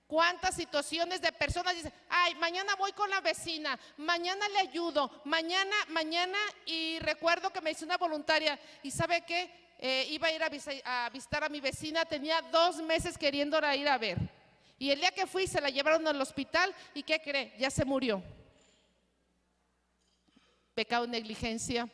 Cuántas situaciones de personas dicen: ay, mañana voy con la vecina, mañana le ayudo, mañana, y recuerdo que me hizo una voluntaria, y ¿sabe qué? Iba a ir a visitar a mi vecina, tenía 2 meses queriéndola ir a ver, y el día que fui se la llevaron al hospital, y ¿qué cree? Ya se murió. Pecado de negligencia.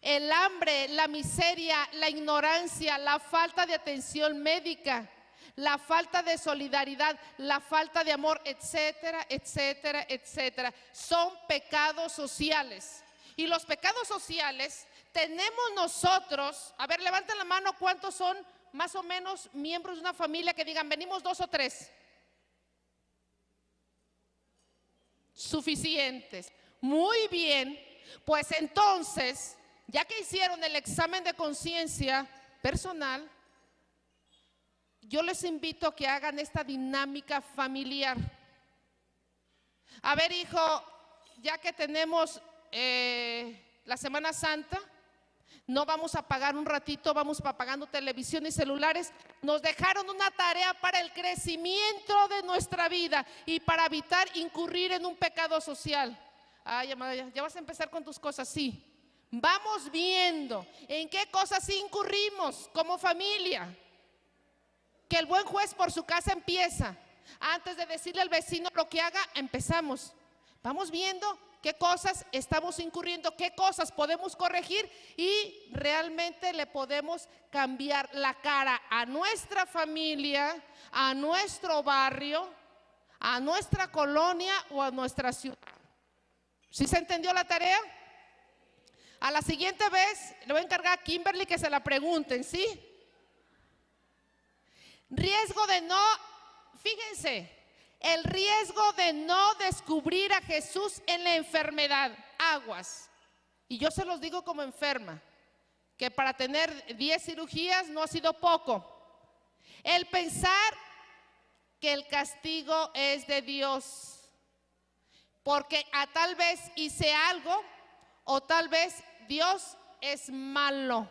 El hambre, la miseria, la ignorancia, la falta de atención médica, la falta de solidaridad, la falta de amor, etcétera, etcétera, etcétera. Son pecados sociales. Y los pecados sociales tenemos nosotros, a ver, levanten la mano, ¿cuántos son más o menos miembros de una familia que digan: venimos 2 o 3? Suficientes. Muy bien, pues entonces, ya que hicieron el examen de conciencia personal, yo les invito a que hagan esta dinámica familiar. A ver, hijo, ya que tenemos la Semana Santa, no vamos a pagar un ratito, vamos apagando televisión y celulares. Nos dejaron una tarea para el crecimiento de nuestra vida y para evitar incurrir en un pecado social. Ay, Amaya, ya vas a empezar con tus cosas, sí. Vamos viendo en qué cosas incurrimos como familia. Que el buen juez por su casa empieza. Antes de decirle al vecino lo que haga, empezamos. Vamos viendo qué cosas estamos incurriendo, qué cosas podemos corregir, y realmente le podemos cambiar la cara a nuestra familia, a nuestro barrio, a nuestra colonia o a nuestra ciudad. ¿Sí se entendió la tarea? A la siguiente vez le voy a encargar a Kimberly que se la pregunten, ¿sí? Riesgo de no, fíjense, el riesgo de no descubrir a Jesús en la enfermedad, aguas. Y yo se los digo como enferma, que para tener 10 cirugías no ha sido poco. El pensar que el castigo es de Dios, porque tal vez hice algo, o tal vez Dios es malo.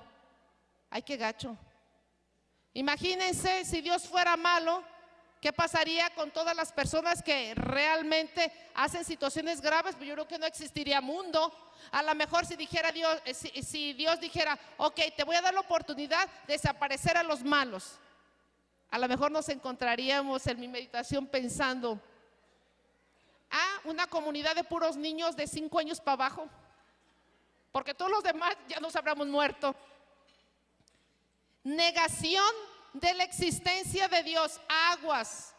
Ay, qué gacho. Imagínense si Dios fuera malo, ¿qué pasaría con todas las personas que realmente hacen situaciones graves? Pues yo creo que no existiría mundo. A lo mejor si dijera Dios, si Dios dijera: ok, te voy a dar la oportunidad de desaparecer a los malos, a lo mejor nos encontraríamos en mi meditación pensando: una comunidad de puros niños de 5 años para abajo, porque todos los demás ya nos habríamos muerto. Negación de la existencia de Dios, aguas.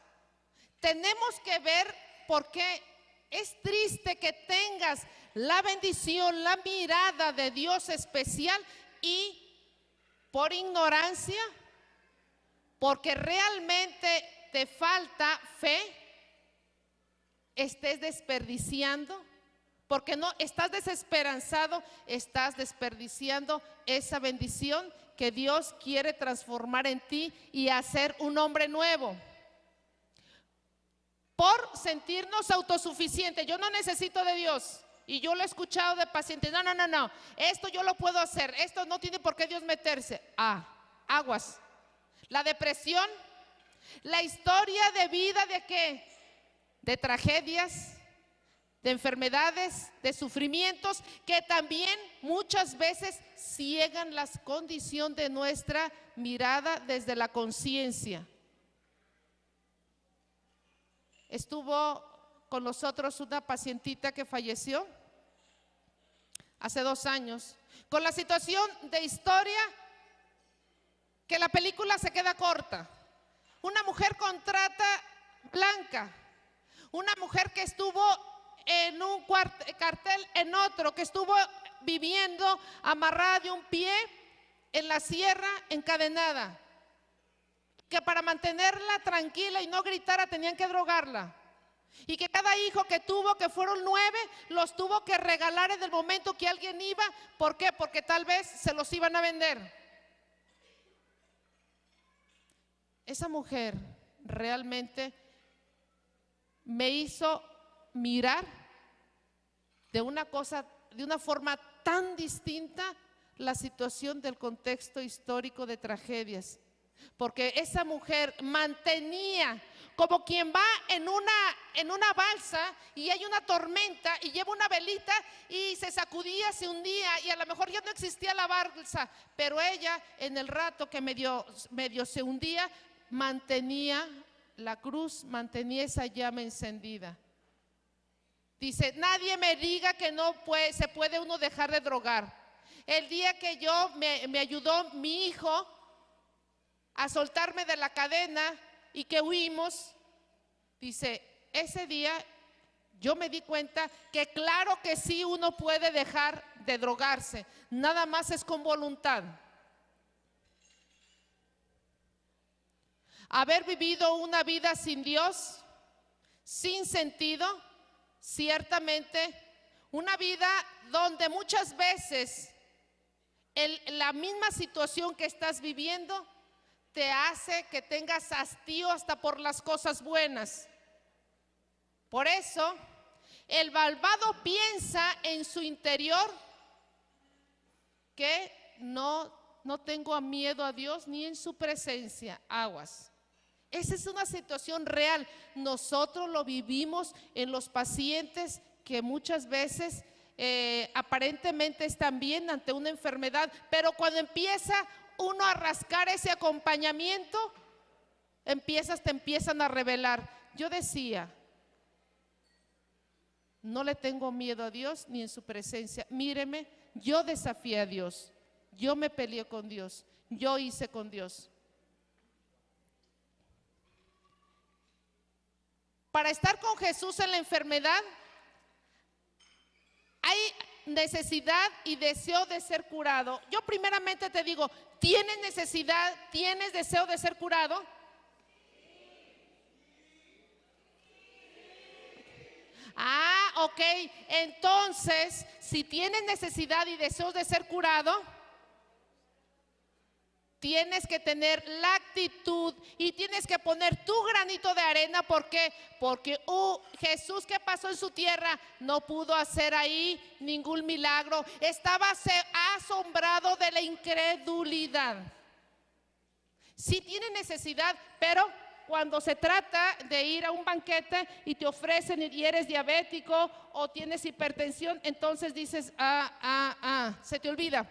Tenemos que ver por qué es triste que tengas la bendición, la mirada de Dios especial, y por ignorancia, porque realmente te falta fe, estés desperdiciando, porque no estás desesperanzado, estás desperdiciando esa bendición que Dios quiere transformar en ti y hacer un hombre nuevo. Por sentirnos autosuficientes, yo no necesito de Dios, y yo lo he escuchado de pacientes: no, esto yo lo puedo hacer, esto no tiene por qué Dios meterse. Aguas. La depresión, la historia de vida de qué, de tragedias, de enfermedades, de sufrimientos que también muchas veces ciegan la condición de nuestra mirada desde la conciencia. Estuvo con nosotros una pacientita que falleció hace 2 años, con la situación de historia que la película se queda corta. Una mujer con trata blanca, una mujer que estuvo en un cartel, en otro, que estuvo viviendo amarrada de un pie en la sierra, encadenada, que para mantenerla tranquila y no gritara tenían que drogarla, y que cada hijo que tuvo, que fueron 9, los tuvo que regalar en el momento que alguien iba. ¿Por qué? Porque tal vez se los iban a vender. Esa mujer realmente me hizo mirar de una forma tan distinta la situación del contexto histórico de tragedias, porque esa mujer mantenía como quien va en una balsa y hay una tormenta y lleva una velita y se sacudía, se hundía y a lo mejor ya no existía la balsa, pero ella en el rato que medio se hundía, mantenía la cruz, mantenía esa llama encendida. Dice, nadie me diga que no se puede uno dejar de drogar. El día que me ayudó mi hijo a soltarme de la cadena y que huimos, dice, ese día yo me di cuenta que claro que sí uno puede dejar de drogarse, nada más es con voluntad. Haber vivido una vida sin Dios, sin sentido, ciertamente, una vida donde muchas veces la misma situación que estás viviendo te hace que tengas hastío hasta por las cosas buenas. Por eso, el malvado piensa en su interior que no tengo miedo a Dios ni en su presencia. Aguas. Esa es una situación real. Nosotros lo vivimos en los pacientes que muchas veces aparentemente están bien ante una enfermedad, pero cuando empieza uno a rascar ese acompañamiento, te empiezan a revelar. Yo decía, no le tengo miedo a Dios ni en su presencia. Míreme, yo desafié a Dios, yo me peleé con Dios, yo hice con Dios. Para estar con Jesús en la enfermedad, hay necesidad y deseo de ser curado. Yo primeramente te digo, ¿tienes necesidad, tienes deseo de ser curado? Ok. Entonces, si tienes necesidad y deseos de ser curado, tienes que tener la actitud y tienes que poner tu granito de arena. ¿Por qué? Porque Jesús, ¿qué pasó en su tierra? No pudo hacer ahí ningún milagro. Estaba asombrado de la incredulidad. Sí tiene necesidad, pero cuando se trata de ir a un banquete y te ofrecen y eres diabético o tienes hipertensión, entonces dices, se te olvida.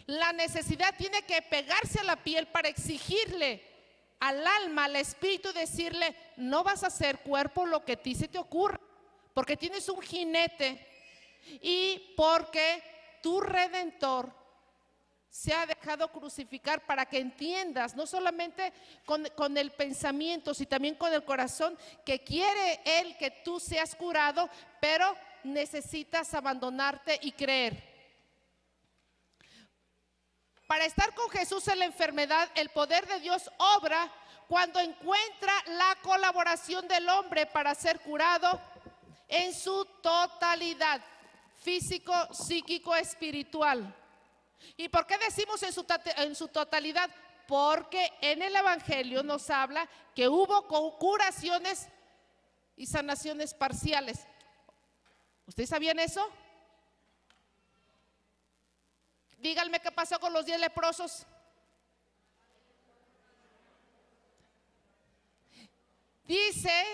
La necesidad tiene que pegarse a la piel para exigirle al alma, al espíritu, decirle, no vas a hacer cuerpo lo que a ti se te ocurra, porque tienes un jinete y porque tu Redentor se ha dejado crucificar para que entiendas, no solamente con el pensamiento, sino también con el corazón, que quiere Él que tú seas curado, pero necesitas abandonarte y creer. Para estar con Jesús en la enfermedad, el poder de Dios obra cuando encuentra la colaboración del hombre para ser curado en su totalidad, físico, psíquico, espiritual. ¿Y por qué decimos en su totalidad? Porque en el Evangelio nos habla que hubo curaciones y sanaciones parciales. ¿Ustedes sabían eso? Díganme qué pasó con los 10 leprosos. Dice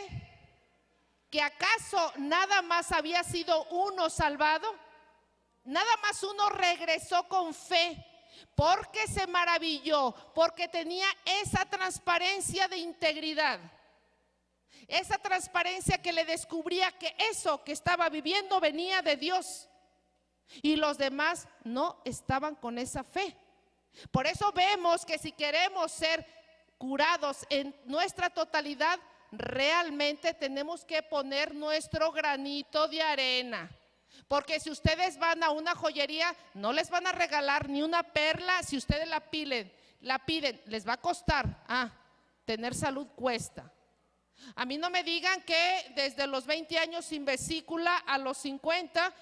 ¿Que acaso nada más había sido uno salvado? Nada más uno regresó con fe, porque se maravilló, porque tenía esa transparencia de integridad, esa transparencia que le descubría que eso que estaba viviendo venía de Dios, y los demás no estaban con esa fe. Por eso vemos que si queremos ser curados en nuestra totalidad, realmente tenemos que poner nuestro granito de arena. Porque si ustedes van a una joyería, no les van a regalar ni una perla. Si ustedes la piden, les va a costar. Tener salud cuesta. A mí no me digan que desde los 20 años sin vesícula a los 50,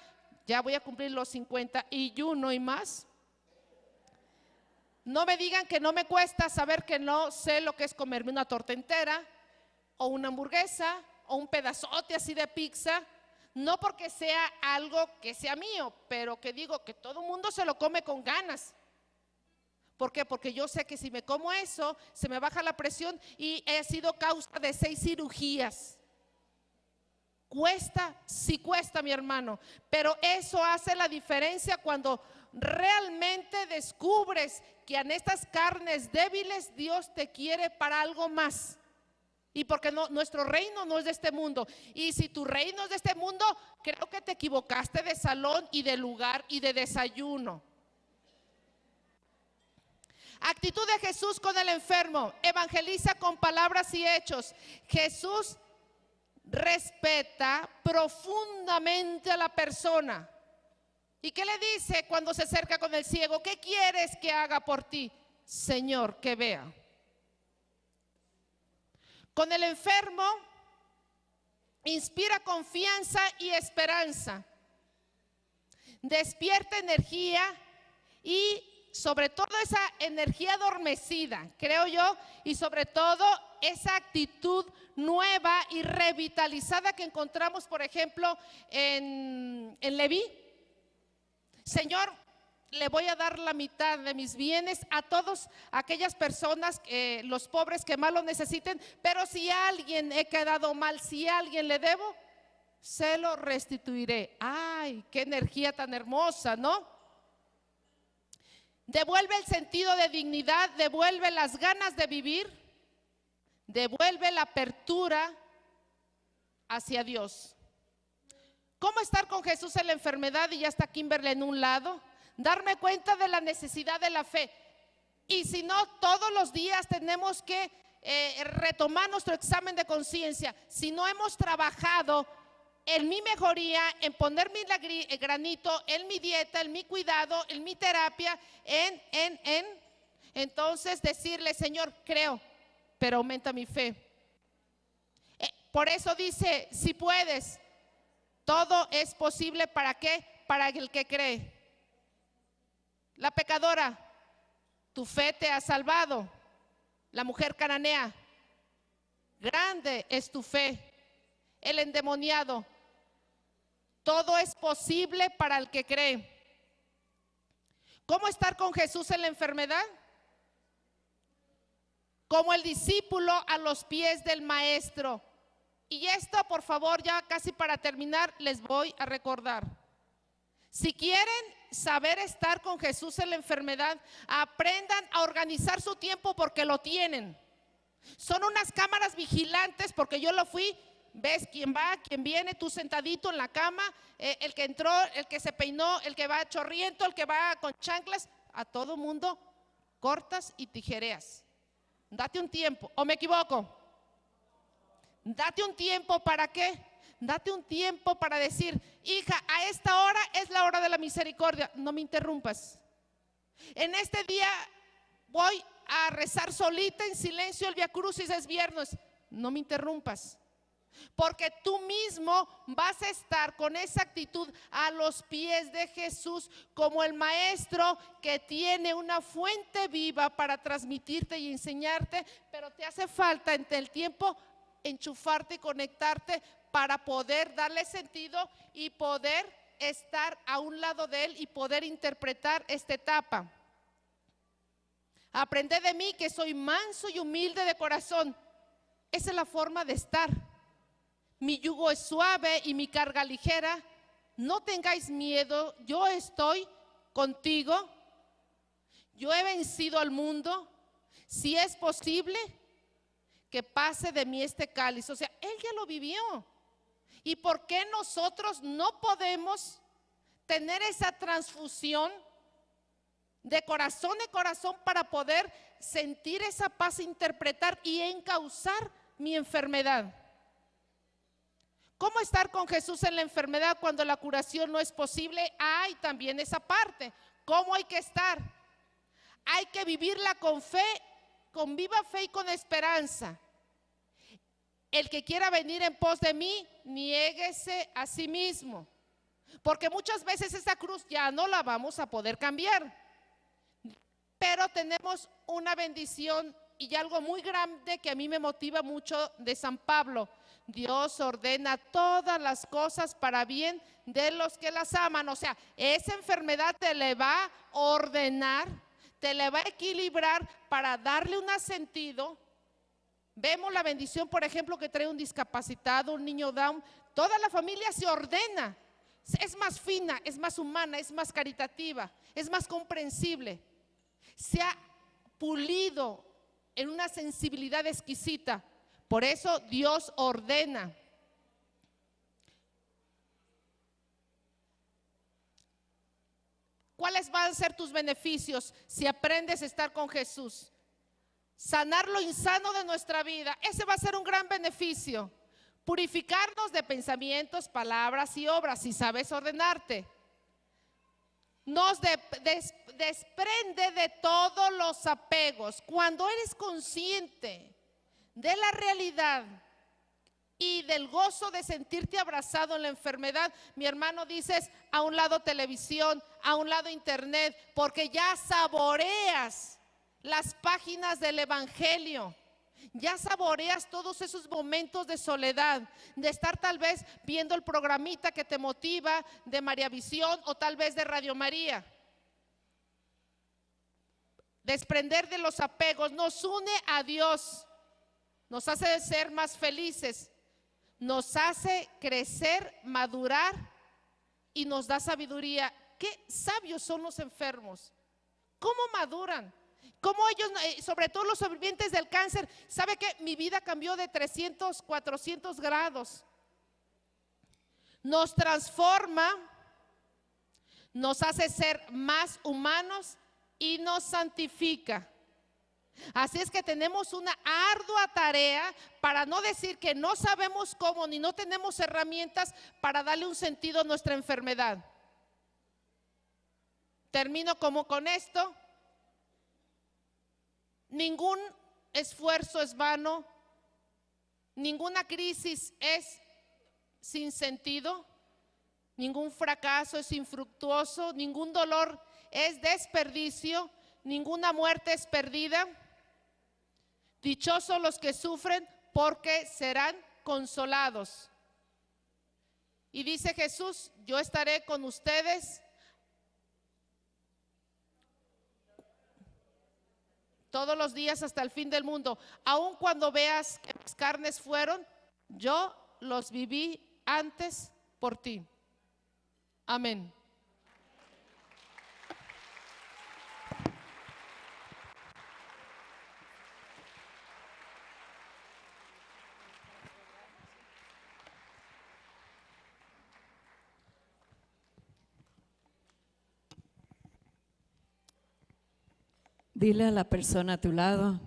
ya voy a cumplir los 51 y más. No me digan que no me cuesta saber que no sé lo que es comerme una torta entera, o una hamburguesa, o un pedazote así de pizza. No porque sea algo que sea mío, pero que digo que todo el mundo se lo come con ganas. ¿Por qué? Porque yo sé que si me como eso, se me baja la presión, y he sido causa de 6 cirugías. Cuesta, sí cuesta, mi hermano, pero eso hace la diferencia cuando realmente descubres que en estas carnes débiles Dios te quiere para algo más. Y porque nuestro reino no es de este mundo. Y si tu reino es de este mundo, creo que te equivocaste de salón y de lugar y de desayuno. Actitud de Jesús con el enfermo. Evangeliza con palabras y hechos. Jesús respeta profundamente a la persona. ¿Y qué le dice cuando se acerca con el ciego? ¿Qué quieres que haga por ti? Señor, que vea. Con el enfermo inspira confianza y esperanza, despierta energía y sobre todo esa energía adormecida, creo yo, y sobre todo esa actitud nueva y revitalizada que encontramos, por ejemplo, en Leví. Señor, le voy a dar la mitad de mis bienes a todas aquellas personas, los pobres que más lo necesiten, pero si a alguien he quedado mal, si a alguien le debo, se lo restituiré. ¡Ay, qué energía tan hermosa!, ¿no? Devuelve el sentido de dignidad, devuelve las ganas de vivir, devuelve la apertura hacia Dios. ¿Cómo estar con Jesús en la enfermedad? Y ya está Kimberly en un lado. Darme cuenta de la necesidad de la fe. Y si no, todos los días tenemos que retomar nuestro examen de conciencia. Si no hemos trabajado en mi mejoría, en poner mi granito, en mi dieta, en mi cuidado, en mi terapia, entonces decirle, Señor, creo, pero aumenta mi fe. Por eso dice, si puedes, todo es posible. ¿Para qué? Para el que cree. La pecadora, tu fe te ha salvado. La mujer cananea, grande es tu fe. El endemoniado, todo es posible para el que cree. ¿Cómo estar con Jesús en la enfermedad? Como el discípulo a los pies del maestro. Y esto, por favor, ya casi para terminar, les voy a recordar. Si quieren saber estar con Jesús en la enfermedad, aprendan a organizar su tiempo porque lo tienen. Son unas cámaras vigilantes, porque yo lo fui. Ves quién va, quién viene, tú sentadito en la cama, el que entró, el que se peinó, el que va chorriento, el que va con chanclas, a todo mundo cortas y tijereas. Date un tiempo, ¿o me equivoco? Date un tiempo, ¿para qué? Date un tiempo para decir, hija, a esta hora es la hora de la misericordia, no me interrumpas. En este día voy a rezar solita en silencio el Vía Crucis, es viernes, no me interrumpas. Porque tú mismo vas a estar con esa actitud a los pies de Jesús, como el maestro que tiene una fuente viva para transmitirte y enseñarte, pero te hace falta en el tiempo enchufarte y conectarte para poder darle sentido y poder estar a un lado de él y poder interpretar esta etapa. Aprended de mí que soy manso y humilde de corazón. Esa es la forma de estar. mi yugo es suave y mi carga ligera. No tengáis miedo, yo estoy contigo. Yo he vencido al mundo. Si es posible, que pase de mí este cáliz. O sea, Él ya lo vivió. ¿Y por qué nosotros no podemos tener esa transfusión de corazón a corazón para poder sentir esa paz, interpretar y encauzar mi enfermedad? ¿Cómo estar con Jesús en la enfermedad cuando la curación no es posible? Hay también esa parte. ¿Cómo hay que estar? Hay que vivirla con fe, con viva fe y con esperanza. El que quiera venir en pos de mí, niéguese a sí mismo. Porque muchas veces esa cruz ya no la vamos a poder cambiar. Pero tenemos una bendición y algo muy grande que a mí me motiva mucho de San Pablo. Dios ordena todas las cosas para bien de los que las aman. O sea, esa enfermedad te le va a ordenar, te le va a equilibrar para darle un sentido. Vemos la bendición, por ejemplo, que trae un discapacitado, un niño Down. Toda la familia se ordena. Es más fina, es más humana, es más caritativa, es más comprensible. Se ha pulido en una sensibilidad exquisita. Por eso Dios ordena. ¿Cuáles van a ser tus beneficios si aprendes a estar con Jesús? Sanar lo insano de nuestra vida. Ese va a ser un gran beneficio. Purificarnos de pensamientos, palabras y obras si sabes ordenarte. Nos desprende de todos los apegos. Cuando eres consciente de la realidad y del gozo de sentirte abrazado en la enfermedad, mi hermano, dices a un lado televisión, a un lado internet, porque ya saboreas las páginas del Evangelio. Ya saboreas todos esos momentos de soledad, de estar tal vez viendo el programita que te motiva de María Visión o tal vez de Radio María. Desprender de los apegos nos une a Dios, nos hace ser más felices, nos hace crecer, madurar y nos da sabiduría. Qué sabios son los enfermos, cómo maduran. Como ellos, sobre todo los sobrevivientes del cáncer, ¿sabe qué? Mi vida cambió de 300, 400 grados. Nos transforma, nos hace ser más humanos y nos santifica. Así es que tenemos una ardua tarea para no decir que no sabemos cómo ni no tenemos herramientas para darle un sentido a nuestra enfermedad. Termino como con esto. Ningún esfuerzo es vano, ninguna crisis es sin sentido, ningún fracaso es infructuoso, ningún dolor es desperdicio, ninguna muerte es perdida. Dichosos los que sufren porque serán consolados. Y dice Jesús, yo estaré con ustedes todos los días hasta el fin del mundo. Aun cuando veas que mis carnes fueron, yo los viví antes por ti. Amén. Dile a la persona a tu lado,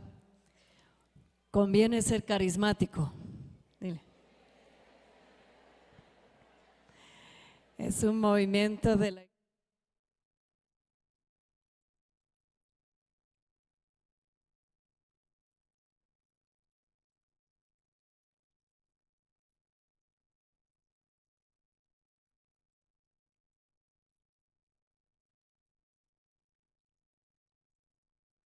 conviene ser carismático. Dile. Es un movimiento de la